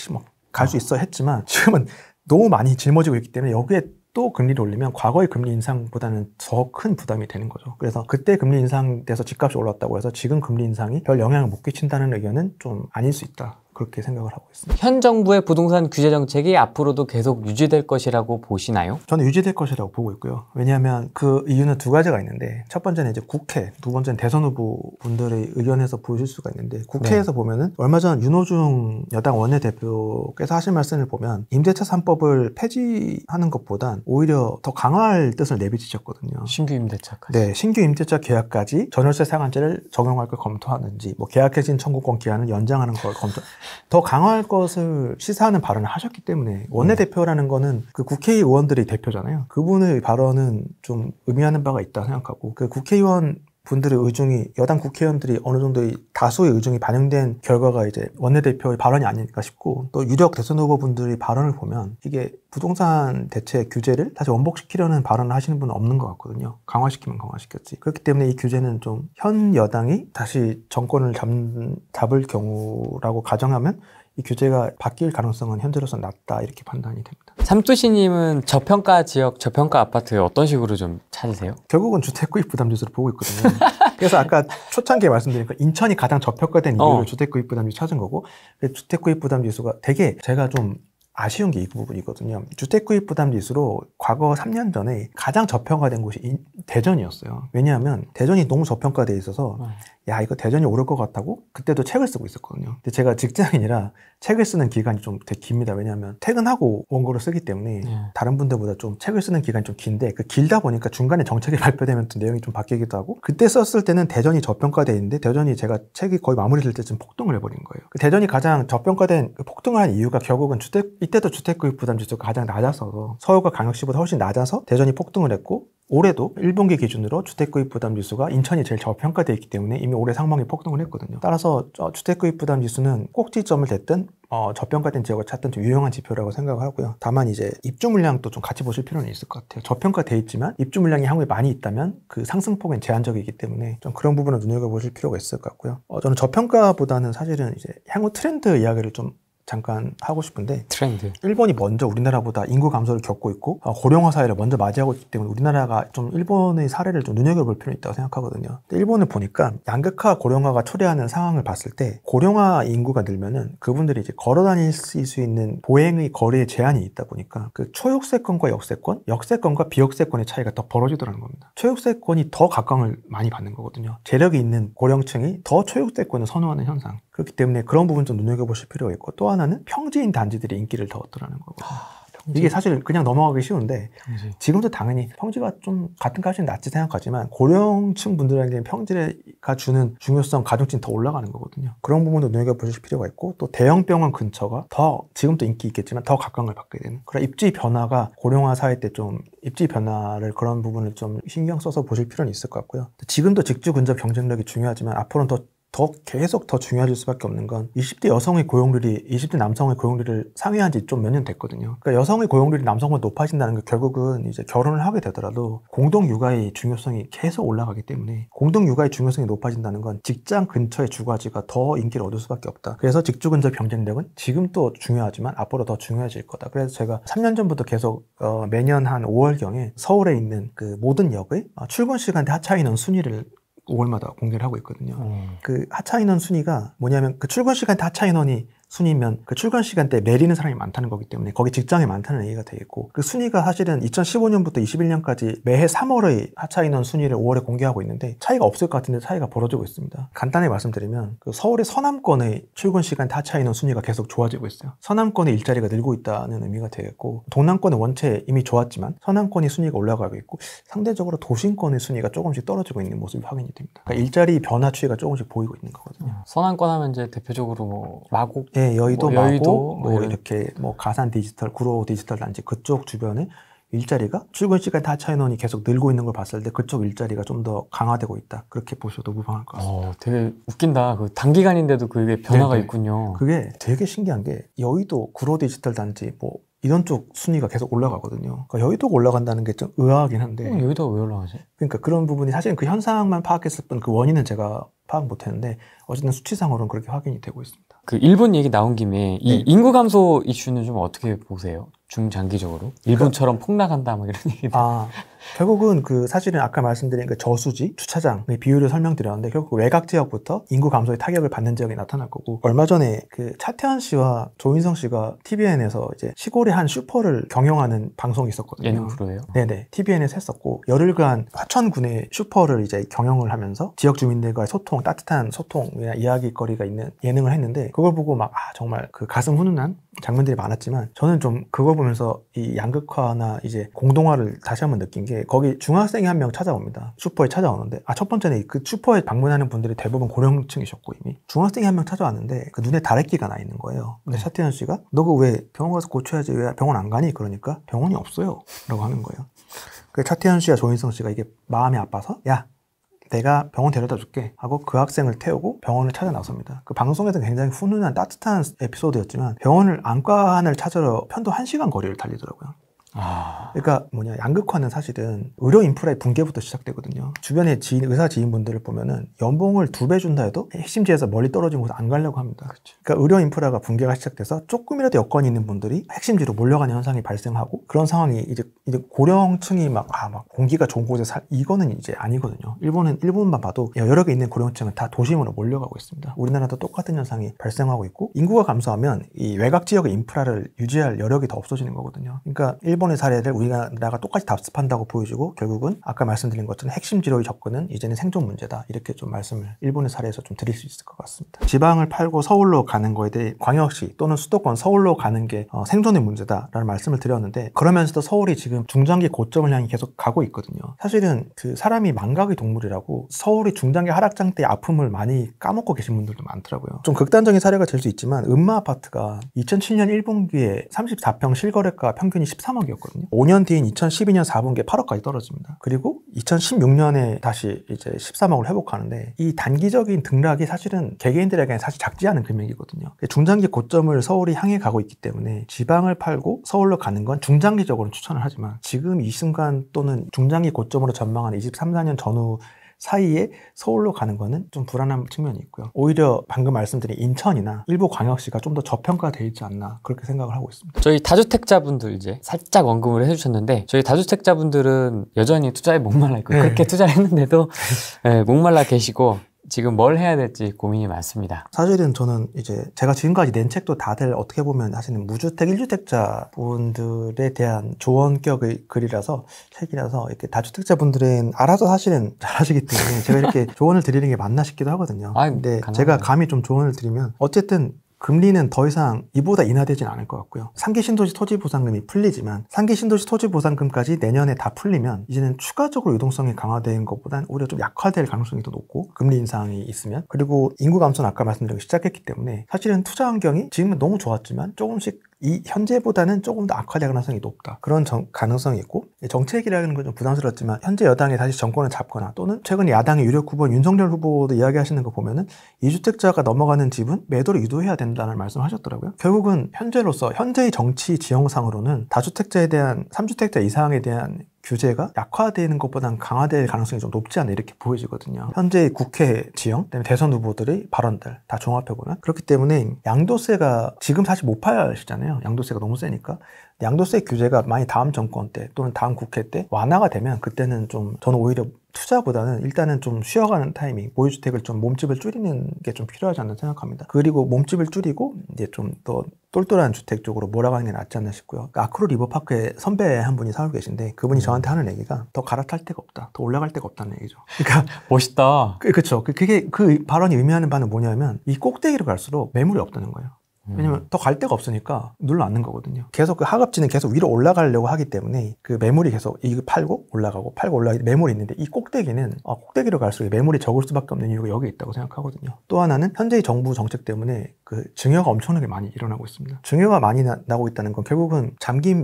B: 수 있어 했지만 지금은 너무 많이 짊어지고 있기 때문에 여기에 또 금리를 올리면 과거의 금리 인상보다는 더 큰 부담이 되는 거죠. 그래서 그때 금리 인상돼서 집값이 올랐다고 해서 지금 금리 인상이 별 영향을 못 끼친다는 의견은 좀 아닐 수 있다. 그렇게 생각을 하고 있습니다.
A: 현 정부의 부동산 규제 정책이 앞으로도 계속 유지될 것이라고 보시나요?
B: 저는 유지될 것이라고 보고 있고요. 왜냐하면 그 이유는 두 가지가 있는데, 첫 번째는 이제 국회, 두 번째는 대선 후보 분들의 의견에서 보실 수가 있는데, 국회에서 보면은 얼마 전 윤호중 여당 원내대표께서 하신 말씀을 보면 임대차 3법을 폐지하는 것보단 오히려 더 강화할 뜻을 내비치셨거든요.
A: 신규 임대차까지.
B: 네, 신규 임대차 계약까지 전월세 상한제를 적용할 걸 검토하는지, 뭐 계약갱신 청구권 기한을 연장하는 걸 더 강화할 것을 시사하는 발언을 하셨기 때문에, 원내대표라는 거는 그 국회의원들이 대표잖아요. 그분의 발언은 좀 의미하는 바가 있다 생각하고, 그 국회의원 분들의 의중이, 여당 국회의원들이 어느 정도의 다수의 의중이 반영된 결과가 이제 원내대표의 발언이 아닐까 싶고, 또 유력 대선 후보분들의 발언을 보면 이게 부동산 대책 규제를 다시 원복시키려는 발언을 하시는 분은 없는 것 같거든요. 강화시키면 강화시켰지. 그렇기 때문에 이 규제는 좀 현 여당이 다시 정권을 잡을 경우라고 가정하면 이 규제가 바뀔 가능성은 현재로서 낮다, 이렇게 판단이 됩니다.
A: 삼투시님은 저평가 지역, 저평가 아파트 어떤 식으로 좀 찾으세요?
B: 결국은 주택구입 부담지수를 보고 있거든요. 그래서 아까 초창기에 말씀드리니까 인천이 가장 저평가된 이유를 주택구입 부담지수 찾은 거고, 주택구입 부담지수가 되게 제가 좀 아쉬운 게 이 부분이거든요. 주택구입 부담지수로 과거 3년 전에 가장 저평가된 곳이 대전이었어요. 왜냐하면 대전이 너무 저평가돼 있어서 야, 이거 대전이 오를 것 같다고 그때도 책을 쓰고 있었거든요. 근데 제가 직장인이라 책을 쓰는 기간이 좀 되게 깁니다. 왜냐하면 퇴근하고 원고를 쓰기 때문에 다른 분들보다 좀 책을 쓰는 기간이 좀 긴데, 그 길다 보니까 중간에 정책이 발표되면 또 내용이 좀 바뀌기도 하고, 그때 썼을 때는 대전이 저평가돼 있는데 대전이 제가 책이 거의 마무리될 때쯤 폭등을 해버린 거예요. 그 대전이 가장 저평가된 폭등을 한 이유가 결국은 이때도 주택구입 부담지수가 가장 낮아서, 서울과 광역시보다 훨씬 낮아서 대전이 폭등을 했고, 올해도 1분기 기준으로 주택구입 부담지수가 인천이 제일 저평가되어 있기 때문에 이미 올해 상반기 폭등을 했거든요. 따라서 주택구입 부담지수는 꼭지점을 댔든 저평가된 지역을 찾든 좀 유용한 지표라고 생각을 하고요. 다만 이제 입주 물량도 좀 같이 보실 필요는 있을 것 같아요. 저평가돼 있지만 입주 물량이 향후에 많이 있다면 그 상승폭은 제한적이기 때문에 좀 그런 부분을 눈여겨보실 필요가 있을 것 같고요. 저는 저평가보다는 사실은 이제 향후 트렌드 이야기를 좀 잠깐 하고 싶은데,
A: 트렌드.
B: 일본이 먼저 우리나라보다 인구 감소를 겪고 있고 고령화 사회를 먼저 맞이하고 있기 때문에 우리나라가 좀 일본의 사례를 좀 눈여겨볼 필요는 있다고 생각하거든요. 근데 일본을 보니까 양극화 고령화가 초래하는 상황을 봤을 때, 고령화 인구가 늘면은 그분들이 이제 걸어 다닐 수 있는 보행의 거리에 제한이 있다 보니까 그 초역세권과 역세권과 비역세권의 차이가 더 벌어지더라는 겁니다. 초역세권이 더 각광을 많이 받는 거거든요. 재력이 있는 고령층이 더 초역세권을 선호하는 현상. 그렇기 때문에 그런 부분 좀 눈여겨보실 필요가 있고, 또 하나는 평지인 단지들이 인기를 더 얻더라는 거거든요. 이게 사실 그냥 넘어가기 쉬운데, 지금도 당연히 평지가 좀 같은 값이 낮지 생각하지만 고령층 분들에게는 평지가 주는 중요성, 가중치는 더 올라가는 거거든요. 그런 부분도 눈여겨보실 필요가 있고, 또 대형 병원 근처가 더, 지금도 인기 있겠지만 더 각광을 받게 되는, 그런 입지 변화가 고령화 사회 때 좀 입지 변화를, 그런 부분을 좀 신경 써서 보실 필요는 있을 것 같고요. 지금도 직주 근접 경쟁력이 중요하지만 앞으로는 계속 더 중요해질 수밖에 없는 건, 20대 여성의 고용률이 20대 남성의 고용률을 상회한 지 좀 몇 년 됐거든요. 그러니까 여성의 고용률이 남성보다 높아진다는 게 결국은 이제 결혼을 하게 되더라도 공동 육아의 중요성이 계속 올라가기 때문에, 공동 육아의 중요성이 높아진다는 건 직장 근처의 주거지가 더 인기를 얻을 수밖에 없다. 그래서 직주 근접 경쟁력은 지금도 중요하지만 앞으로 더 중요해질 거다. 그래서 제가 3년 전부터 계속 매년 한 5월경에 서울에 있는 그 모든 역의 출근 시간대 하차 인원 순위를 5월마다 공개를 하고 있거든요. 그 하차 인원 순위가 뭐냐면, 그 출근 시간대 하차 인원이 순위면 그 출근 시간대에 내리는 사람이 많다는 거기 때문에 거기 직장이 많다는 얘기가 되겠고, 그 순위가 사실은 2015년부터 21년까지 매해 3월의 하차 인원 순위를 5월에 공개하고 있는데 차이가 없을 것 같은데 차이가 벌어지고 있습니다. 간단히 말씀드리면, 그 서울의 서남권의 출근 시간대 하차 인원 순위가 계속 좋아지고 있어요. 서남권의 일자리가 늘고 있다는 의미가 되겠고, 동남권은 원체 이미 좋았지만 서남권의 순위가 올라가고 있고, 상대적으로 도심권의 순위가 조금씩 떨어지고 있는 모습이 확인이 됩니다. 그러니까 일자리 변화 추이가 조금씩 보이고 있는 거거든요.
A: 서남권 하면 이제 대표적으로 뭐 마곡,
B: 네, 여의도,
A: 여의도,
B: 마곡, 이렇게 뭐 가산 디지털, 구로 디지털 단지 그쪽 주변에 일자리가 출근 시간 하차 인원이 계속 늘고 있는 걸 봤을 때 그쪽 일자리가 좀 더 강화되고 있다. 그렇게 보셔도 무방할 것 같습니다.
A: 되게 웃긴다. 그 단기간인데도 그게 변화가 있군요.
B: 그게 되게 신기한 게, 여의도, 구로 디지털 단지 뭐 이런 쪽 순위가 계속 올라가거든요. 그러니까 여의도가 올라간다는 게 좀 의아하긴 한데.
A: 여의도가 왜 올라가지?
B: 그러니까 그런 부분이 사실은 그 현상만 파악했을 뿐 그 원인은 제가 파악 못했는데, 어쨌든 수치상으로는 그렇게 확인이 되고 있습니다.
A: 그 일본 얘기 나온 김에 이 인구 감소 이슈는 좀 어떻게 보세요? 중장기적으로? 일본처럼 폭락한다 뭐 이런 얘기들.
B: 결국은 그 사실은 아까 말씀드린 그 저수지, 주차장의 비율을 설명드렸는데 결국 외곽 지역부터 인구 감소의 타격을 받는 지역이 나타날 거고 얼마 전에 그 차태현 씨와 조인성 씨가 TVN에서 이제 시골의 한 슈퍼를 경영하는 방송이 있었거든요.
A: 예능 프로예요?
B: 네네. TVN에서 했었고 열흘간 화천군의 슈퍼를 이제 경영을 하면서 지역 주민들과의 소통, 따뜻한 소통이나 이야기거리가 있는 예능을 했는데 그걸 보고 막 정말 그 가슴 훈훈한 장면들이 많았지만 저는 좀 그걸 보면서 이 양극화나 이제 공동화를 다시 한번 느낀 게 거기 중학생이 한 명 찾아옵니다. 슈퍼에 찾아오는데 첫 번째는 그 슈퍼에 방문하는 분들이 대부분 고령층이셨고 이미 중학생이 한 명 찾아왔는데 그 눈에 다래끼가 나 있는 거예요. 근데 차태현 씨가 너 그 왜 병원 가서 고쳐야지 왜 병원 안 가니? 그러니까 병원이 없어요 라고 하는 거예요. 그 차태현 씨와 조인성 씨가 이게 마음이 아파서 야 내가 병원 데려다 줄게 하고 그 학생을 태우고 병원을 찾아 나섭니다. 그 방송에서는 굉장히 훈훈한 따뜻한 에피소드였지만 병원을 안과 하나를 찾으러 편도 1시간 거리를 달리더라고요. 그러니까 양극화는 사실은 의료 인프라의 붕괴부터 시작되거든요. 주변에 의사 지인분들을 보면은 연봉을 2배 준다 해도 핵심지에서 멀리 떨어진 곳에 안 가려고 합니다. 그렇죠. 그러니까 의료 인프라가 붕괴가 시작돼서 조금이라도 여건이 있는 분들이 핵심지로 몰려가는 현상이 발생하고 그런 상황이 이제 고령층이 막 공기가 좋은 곳에 이거는 이제 아니거든요. 일본만 봐도 여러 개 있는 고령층은 다 도심으로 몰려가고 있습니다. 우리나라도 똑같은 현상이 발생하고 있고 인구가 감소하면 이 외곽 지역의 인프라를 유지할 여력이 더 없어지는 거거든요. 그러니까 일본의 사례를 우리나라가 똑같이 답습한다고 보여지고 결국은 아까 말씀드린 것처럼 핵심지로의 접근은 이제는 생존 문제다. 이렇게 좀 말씀을 일본의 사례에서 좀 드릴 수 있을 것 같습니다. 지방을 팔고 서울로 가는 거에 대해 광역시 또는 수도권 서울로 가는 게 생존의 문제다라는 말씀을 드렸는데 그러면서도 서울이 지금 중장기 고점을 향해 계속 가고 있거든요. 사실은 그 사람이 망각의 동물이라고 서울이 중장기 하락장 때 아픔을 많이 까먹고 계신 분들도 많더라고요. 좀 극단적인 사례가 될 수 있지만 음마 아파트가 2007년 1분기에 34평 실거래가 평균이 13억이었거든요. 5년 뒤인 2012년 4분기에 8억까지 떨어집니다. 그리고 2016년에 다시 이제 13억을 회복하는데 이 단기적인 등락이 사실은 개개인들에게는 사실 작지 않은 금액이거든요. 중장기 고점을 서울이 향해 가고 있기 때문에 지방을 팔고 서울로 가는 건 중장기적으로 추천을 하지만 지금 이 순간 또는 중장기 고점으로 전망하는 23, 4년 전후 사이에 서울로 가는 거는 좀 불안한 측면이 있고요. 오히려 방금 말씀드린 인천이나 일부 광역시가 좀 더 저평가되어 있지 않나 그렇게 생각을 하고 있습니다.
A: 저희 다주택자분들 이제 살짝 언급을 해주셨는데 저희 다주택자분들은 여전히 투자에 목말라 있고 그렇게 투자를 했는데도 목말라 계시고 지금 뭘 해야 될지 고민이 많습니다.
B: 사실은 저는 이제 제가 지금까지 낸 책도 다들 어떻게 보면 하시는 무주택, 1주택자 분들에 대한 조언격의 글이라서 책이라서 이렇게 다주택자 분들은 알아서 사실은 잘하시기 때문에 제가 이렇게 조언을 드리는 게 맞나 싶기도 하거든요. 근데 제가 감히 좀 조언을 드리면 어쨌든 금리는 더 이상 이보다 인하되진 않을 것 같고요. 상기 신도시 토지 보상금이 풀리지만 상기 신도시 토지 보상금까지 내년에 다 풀리면 이제는 추가적으로 유동성이 강화된 것보단 오히려 좀 약화될 가능성이 더 높고 금리 인상이 있으면 그리고 인구 감소는 아까 말씀드린 시작했기 때문에 사실은 투자 환경이 지금은 너무 좋았지만 조금씩 이 현재보다는 조금 더 악화될 가능성이 높다. 그런 가능성이 있고 정책이라는 건 좀 부담스럽지만 현재 여당이 다시 정권을 잡거나 또는 최근 야당의 유력 후보인 윤석열 후보도 이야기하시는 거 보면은 2주택자가 넘어가는 집은 매도를 유도해야 된다는 말씀을 하셨더라고요. 결국은 현재의 정치 지형상으로는 다주택자에 대한 3주택자 이상에 대한 규제가 약화되는 것보다는 강화될 가능성이 좀 높지 않나 이렇게 보여지거든요. 현재 국회 지형, 그다음에 대선 후보들의 발언들 다 종합해보면 그렇기 때문에 양도세가 지금 사실 못 파시잖아요. 양도세가 너무 세니까. 양도세 규제가 많이 다음 정권 때 또는 다음 국회 때 완화가 되면 그때는 좀 저는 오히려 투자보다는 일단은 좀 쉬어가는 타이밍, 보유주택을 좀 몸집을 줄이는 게 좀 필요하지 않나 생각합니다. 그리고 몸집을 줄이고 이제 좀 더 똘똘한 주택 쪽으로 몰아가는 게 낫지 않나 싶고요. 아크로 리버파크에 선배 한 분이 살고 계신데 그분이 저한테 하는 얘기가 더 갈아탈 데가 없다, 더 올라갈 데가 없다는 얘기죠. 그러니까
A: 멋있다.
B: 그렇죠. 그게 그 발언이 의미하는 바는 뭐냐면 이 꼭대기로 갈수록 매물이 없다는 거예요. 왜냐면 더 갈 데가 없으니까 눌러앉는 거거든요. 계속 그 하급지는 계속 위로 올라가려고 하기 때문에 그 매물이 계속 이거 팔고 올라가고 매물이 있는데 이 꼭대기는 꼭대기로 갈수록 매물이 적을 수밖에 없는 이유가 여기 있다고 생각하거든요. 또 하나는 현재의 정부 정책 때문에 그 증여가 엄청나게 많이 일어나고 있습니다. 증여가 많이 나고 있다는 건 결국은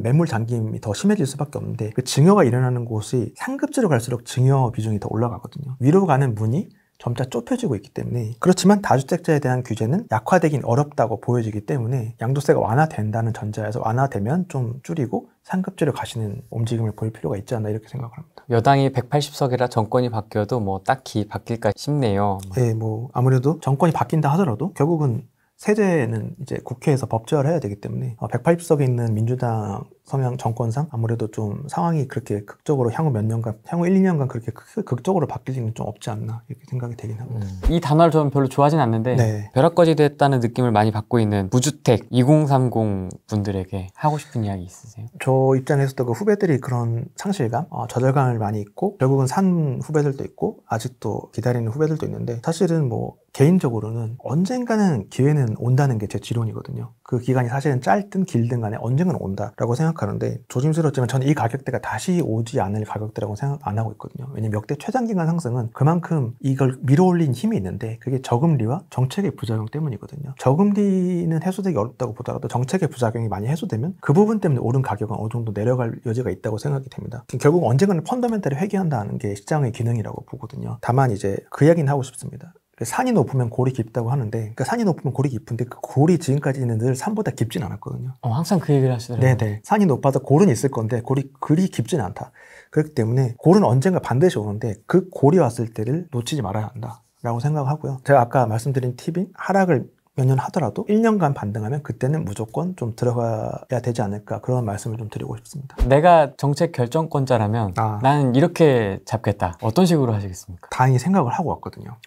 B: 매물 잠김이 더 심해질 수밖에 없는데 그 증여가 일어나는 곳이 상급지로 갈수록 증여 비중이 더 올라가거든요. 위로 가는 문이 점차 좁혀지고 있기 때문에 그렇지만 다주택자에 대한 규제는 약화되긴 어렵다고 보여지기 때문에 양도세가 완화된다는 전제에서 완화되면 좀 줄이고 상급지로 가시는 움직임을 보일 필요가 있지 않나 이렇게 생각을 합니다.
A: 여당이 180석이라 정권이 바뀌어도 뭐 딱히 바뀔까 싶네요.
B: 네, 뭐 아무래도 정권이 바뀐다 하더라도 결국은 세제는 이제 국회에서 법제화를 해야 되기 때문에 180석에 있는 민주당 서명 정권상 아무래도 좀 상황이 그렇게 극적으로 향후 몇 년간, 향후 1, 2년간 그렇게 극적으로 바뀔 일은 좀 없지 않나 이렇게 생각이 되긴 합니다.
A: 이 단어를 저는 별로 좋아하진 않는데
B: 네.
A: 벼락거지 됐다는 느낌을 많이 받고 있는 무주택 2030 분들에게 하고 싶은 이야기 있으세요?
B: 저 입장에서도 그 후배들이 그런 상실감, 좌절감을 많이 있고 결국은 산 후배들도 있고 아직도 기다리는 후배들도 있는데 사실은 뭐 개인적으로는 언젠가는 기회는 온다는 게 제 지론이거든요. 그 기간이 사실은 짧든 길든 간에 언젠가는 온다라고 생각하는데 조심스럽지만 저는 이 가격대가 다시 오지 않을 가격대라고 생각 안 하고 있거든요. 왜냐면 역대 최장기간 상승은 그만큼 이걸 밀어올린 힘이 있는데 그게 저금리와 정책의 부작용 때문이거든요. 저금리는 해소되기 어렵다고 보더라도 정책의 부작용이 많이 해소되면 그 부분 때문에 오른 가격은 어느 정도 내려갈 여지가 있다고 생각이 됩니다. 결국 언젠가는 펀더멘탈을 회귀한다는 게 시장의 기능이라고 보거든요. 다만 이제 그 이야기는 하고 싶습니다. 산이 높으면 골이 깊다고 하는데, 그러니까 산이 높으면 골이 깊은데 그 골이 지금까지는 늘 산보다 깊진 않았거든요.
A: 항상 그 얘기를 하시더라고요.
B: 네네. 산이 높아도 골은 있을 건데 골이 그리 깊진 않다. 그렇기 때문에 골은 언젠가 반드시 오는데 그 골이 왔을 때를 놓치지 말아야 한다라고 생각하고요. 제가 아까 말씀드린 팁인 하락을 몇 년 하더라도 1년간 반등하면 그때는 무조건 좀 들어가야 되지 않을까 그런 말씀을 좀 드리고 싶습니다.
A: 내가 정책 결정권자라면 나는 이렇게 잡겠다. 어떤 식으로 하시겠습니까?
B: 다행히 생각을 하고 왔거든요.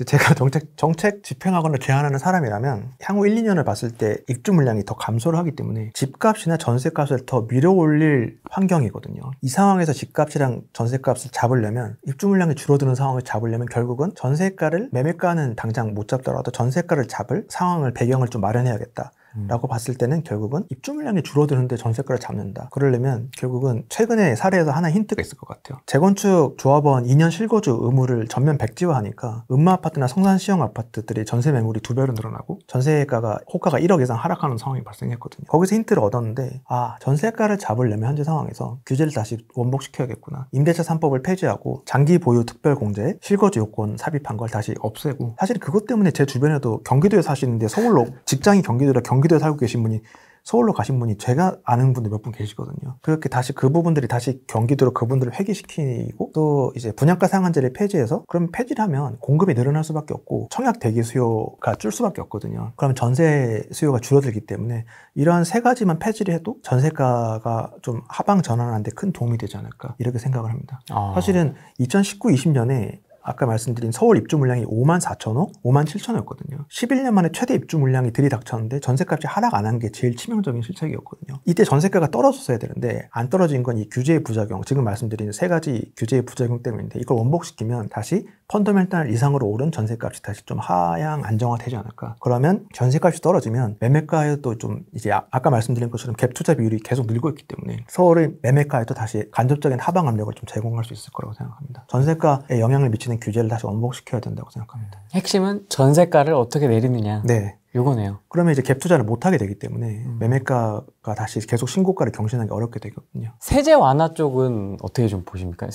B: 제가 정책 집행하거나 제안하는 사람이라면 향후 1, 2년을 봤을 때 입주 물량이 더 감소를 하기 때문에 집값이나 전세값을 더 밀어올릴 환경이거든요. 이 상황에서 집값이랑 전세값을 잡으려면 입주 물량이 줄어드는 상황을 잡으려면 결국은 전세가를 매매가는 당장 못 잡더라도 전세가를 잡을 상황을 배경을 좀 마련해야겠다. 라고 봤을 때는 결국은 입주 물량이 줄어드는데 전세가를 잡는다. 그러려면 결국은 최근에 사례에서 하나 힌트가 있을 것 같아요. 재건축 조합원 2년 실거주 의무를 전면 백지화하니까 음마아파트나 성산시형 아파트들이 전세 매물이 2배로 늘어나고 전세가가 호가가 1억 이상 하락하는 상황이 발생했거든요. 거기서 힌트를 얻었는데 전세가를 잡으려면 현재 상황에서 규제를 다시 원복시켜야겠구나. 임대차 3법을 폐지하고 장기 보유 특별공제 실거주 요건 삽입한 걸 다시 없애고 사실 그것 때문에 제 주변에도 경기도에 사시는데 서울로 직장이 경기도에 살고 계신 분이 서울로 가신 분이 제가 아는 분들 몇 분 계시거든요. 그렇게 다시 그 부분들이 다시 경기도로 그분들을 회귀시키고 또 이제 분양가 상한제를 폐지해서 그럼 폐지를 하면 공급이 늘어날 수밖에 없고 청약 대기 수요가 줄 수밖에 없거든요. 그러면 전세 수요가 줄어들기 때문에 이러한 세 가지만 폐지를 해도 전세가가 좀 하방 전환하는 데 큰 도움이 되지 않을까 이렇게 생각을 합니다. 사실은 2019, 20년에 아까 말씀드린 서울 입주 물량이 54,000호, 57,000호였거든요. 11년 만에 최대 입주 물량이 들이닥쳤는데 전세값이 하락 안 한 게 제일 치명적인 실책이었거든요. 이때 전세가가 떨어졌어야 되는데 안 떨어진 건 이 규제의 부작용, 지금 말씀드린 세 가지 규제의 부작용 때문인데 이걸 원복시키면 다시 펀더멘탈 이상으로 오른 전세값이 다시 좀 하향 안정화되지 않을까. 그러면 전세값이 떨어지면 매매가에도 좀 이제 아까 말씀드린 것처럼 갭 투자 비율이 계속 늘고 있기 때문에 서울의 매매가에도 다시 간접적인 하방 압력을 좀 제공할 수 있을 거라고 생각합니다. 전세가에 영향을 미치는 규제를 다시 원복시켜야 된다고 생각합니다.
A: 핵심은 전세가를 어떻게 내리느냐.
B: 네.
A: 요거네요.
B: 그러면 이제 갭 투자를 못하게 되기 때문에 매매가가 다시 계속 신고가를 경신하기 어렵게 되거든요.
A: 세제 완화 쪽은 어떻게 좀 보십니까?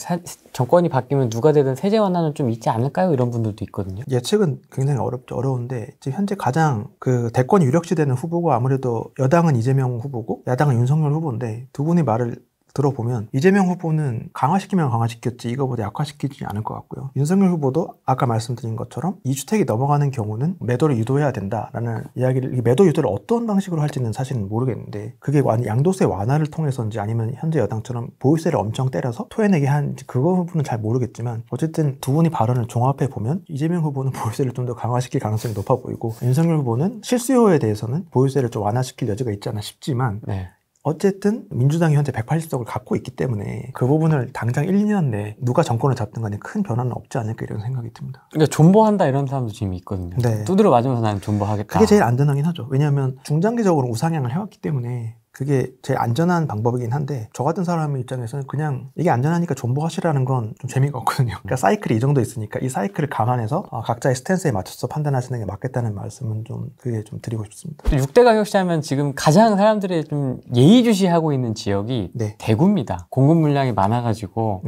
A: 정권이 바뀌면 누가 되든 세제 완화는 좀 있지 않을까요? 이런 분들도 있거든요.
B: 예측은 굉장히 어려운데 지금 현재 가장 그 대권이 유력시되는 후보가 아무래도 여당은 이재명 후보고 야당은 윤석열 후보인데 두 분의 말을 들어보면 이재명 후보는 강화시키면 강화시켰지 이거보다 약화시키지 않을 것 같고요. 윤석열 후보도 아까 말씀드린 것처럼 2주택이 넘어가는 경우는 매도를 유도해야 된다라는 이야기를 매도 유도를 어떤 방식으로 할지는 사실은 모르겠는데 그게 양도세 완화를 통해서인지 아니면 현재 여당처럼 보유세를 엄청 때려서 토해내게 하는지 그거 부분은 잘 모르겠지만 어쨌든 두 분이 발언을 종합해 보면 이재명 후보는 보유세를 좀 더 강화시킬 가능성이 높아 보이고 윤석열 후보는 실수요에 대해서는 보유세를 좀 완화시킬 여지가 있지 않나 싶지만 어쨌든 민주당이 현재 180석을 갖고 있기 때문에 그 부분을 당장 1, 2년 내에 누가 정권을 잡든 간에 큰 변화는 없지 않을까 이런 생각이 듭니다.
A: 그러니까 존버한다 이런 사람도 지금 있거든요. 두드려 맞으면서 나는 존버하겠다.
B: 그게 제일 안전하긴 하죠. 왜냐하면 중장기적으로 우상향을 해왔기 때문에 그게 제일 안전한 방법이긴 한데 저 같은 사람의 입장에서는 그냥 이게 안전하니까 존버하시라는 건 좀 재미가 없거든요. 그러니까 사이클이 이 정도 있으니까 이 사이클을 감안해서 각자의 스탠스에 맞춰서 판단하시는 게 맞겠다는 말씀은 그게 좀 드리고 싶습니다.
A: 6대 가격 시하면 지금 가장 사람들이 좀 예의주시하고 있는 지역이 대구입니다. 공급 물량이 많아가지고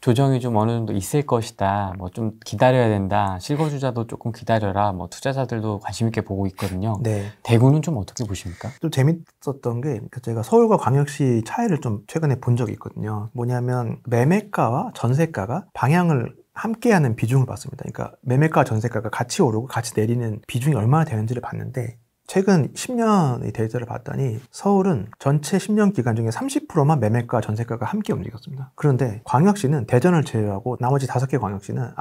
A: 조정이 좀 어느 정도 있을 것이다. 뭐 좀 기다려야 된다. 실거주자도 조금 기다려라. 뭐 투자자들도 관심 있게 보고 있거든요. 대구는 좀 어떻게 보십니까?
B: 좀 재밌었던 게 제가 서울과 광역시 차이를 좀 최근에 본 적이 있거든요. 뭐냐면 매매가와 전세가가 방향을 함께하는 비중을 봤습니다. 그러니까 매매가와 전세가가 같이 오르고 같이 내리는 비중이 얼마나 되는지를 봤는데 최근 10년의 데이터를 봤더니 서울은 전체 10년 기간 중에 30%만 매매가 전세가가 함께 움직였습니다. 그런데 광역시는 대전을 제외하고 나머지 5개 광역시는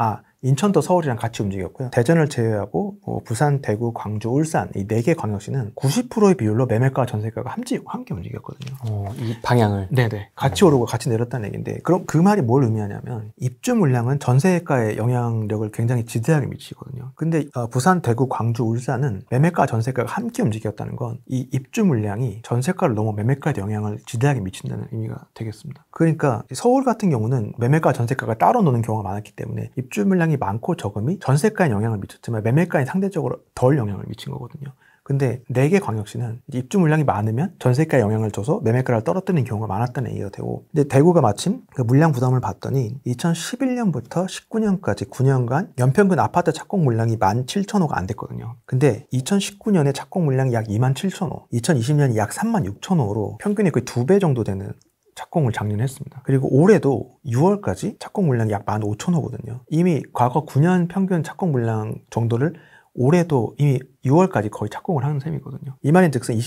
B: 인천도 서울이랑 같이 움직였고요. 대전을 제외하고 부산, 대구, 광주, 울산 이 4개 광역시는 90%의 비율로 매매가 전세가가 함께 움직였거든요.
A: 이 방향을?
B: 네네. 같이 오르고 같이 내렸다는 얘기인데 그럼 그 말이 뭘 의미하냐면 입주 물량은 전세가에 영향력을 굉장히 지대하게 미치거든요. 근데 부산, 대구, 광주, 울산은 매매가 전세가가 함께 움직였다는 건 이 입주 물량이 전세가를 넘어 매매가에 영향을 지대하게 미친다는 의미가 되겠습니다. 그러니까 서울 같은 경우는 매매가 전세가가 따로 노는 경우가 많았기 때문에 입주 물량이 많고 적음이 전세가에 영향을 미쳤지만 매매가에 상대적으로 덜 영향을 미친 거거든요. 근데 4개 광역시는 입주 물량이 많으면 전세가에 영향을 줘서 매매가를 떨어뜨리는 경우가 많았다는 얘기가 되고, 근데 대구가 마침 그 물량 부담을 봤더니 2011년부터 19년까지 9년간 연평균 아파트 착공 물량이 17,000호가 안 됐거든요. 근데 2019년에 착공 물량이 약 27,000호, 2020년이 약 36,000호로 평균이 거의 2배 정도 되는 착공을 작년에 했습니다. 그리고 올해도 6월까지 착공 물량이 약 15,000호거든요. 이미 과거 9년 평균 착공 물량 정도를 올해도 이미 6월까지 거의 착공을 하는 셈이거든요. 이 말인즉슨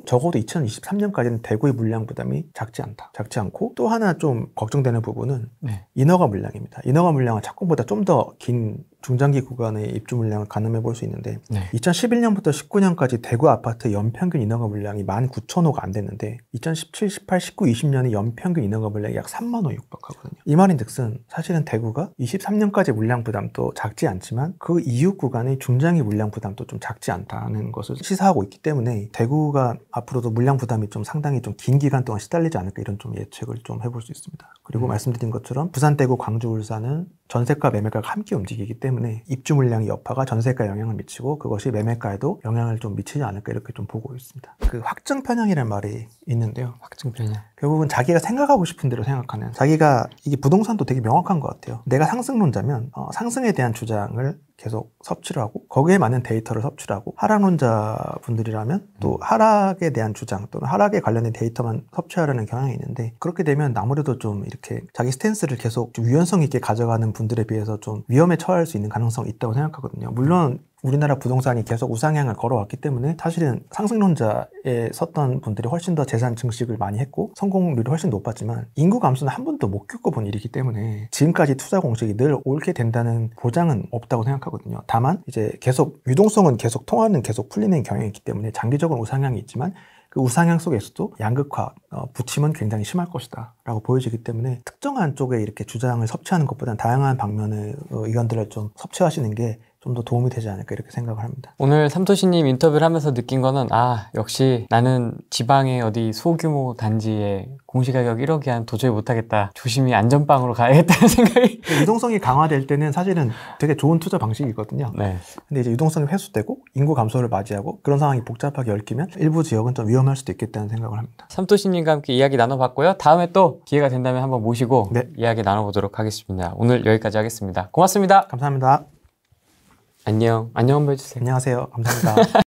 B: 적어도 2023년까지는 대구의 물량 부담이 작지 않고, 또 하나 좀 걱정되는 부분은 인허가 물량입니다. 인허가 물량은 착공보다 좀 더 긴 중장기 구간의 입주 물량을 가늠해 볼 수 있는데 2011년부터 19년까지 대구 아파트 연평균 인허가 물량이 19,000호가 안 됐는데 2017, 18, 19, 20년에 연평균 인허가 물량이 약 3만 호 육박하거든요. 이 말인즉슨 사실은 대구가 23년까지 물량 부담도 작지 않지만 그 이후 구간의 중장기 물량 부담도 좀 작지 않다는 것을 시사하고 있기 때문에 대구가 앞으로도 물량 부담이 좀 상당히 좀 긴 기간 동안 시달리지 않을까 이런 좀 예측을 좀 해볼 수 있습니다. 그리고 말씀드린 것처럼 부산, 대구, 광주, 울산은 전세가 매매가가 함께 움직이기 때문에 입주 물량의 여파가 전세가에 영향을 미치고 그것이 매매가에도 영향을 좀 미치지 않을까 이렇게 좀 보고 있습니다. 그 확정 편향이라는 말이 있는데요.
A: 확정 편향.
B: 결국은 자기가 생각하고 싶은 대로 생각하는, 자기가 이게 부동산도 되게 명확한 것 같아요. 내가 상승론자면 상승에 대한 주장을 계속 섭취를 하고 거기에 맞는 데이터를 섭취를 하고, 하락론자 분들이라면 또 하락에 대한 주장 또는 하락에 관련된 데이터만 섭취하려는 경향이 있는데, 그렇게 되면 아무래도 좀 이렇게 자기 스탠스를 계속 좀 유연성 있게 가져가는 분들에 비해서 좀 위험에 처할 수 있는 가능성이 있다고 생각하거든요. 물론 우리나라 부동산이 계속 우상향을 걸어왔기 때문에 사실은 상승론자에 섰던 분들이 훨씬 더 재산 증식을 많이 했고 성공률이 훨씬 높았지만 인구 감소는 한 번도 못 겪어본 일이기 때문에 지금까지 투자 공식이 늘 옳게 된다는 보장은 없다고 생각하거든요. 다만 이제 계속 유동성은 계속 통화는 계속 풀리는 경향이 있기 때문에 장기적으로 우상향이 있지만 그 우상향 속에서도 양극화, 부침은 굉장히 심할 것이다 라고 보여지기 때문에 특정한 쪽에 이렇게 주장을 섭취하는 것보다는 다양한 방면의 의견들을 좀 섭취하시는 게 좀 더 도움이 되지 않을까 이렇게 생각을 합니다.
A: 오늘 삼토시님 인터뷰를 하면서 느낀 거는 역시 나는 지방의 어디 소규모 단지에 공시가격 1억이 도저히 못하겠다. 조심히 안전빵으로 가야겠다는 생각이.
B: 유동성이 강화될 때는 사실은 되게 좋은 투자 방식이거든요. 근데 이제 유동성이 회수되고 인구 감소를 맞이하고 그런 상황이 복잡하게 얽히면 일부 지역은 좀 위험할 수도 있겠다는 생각을 합니다.
A: 삼토시님과 함께 이야기 나눠봤고요. 다음에 또 기회가 된다면 한번 모시고 이야기 나눠보도록 하겠습니다. 오늘 여기까지 하겠습니다. 고맙습니다.
B: 감사합니다.
A: 안녕 한번 해주세요.
B: 안녕하세요. 감사합니다.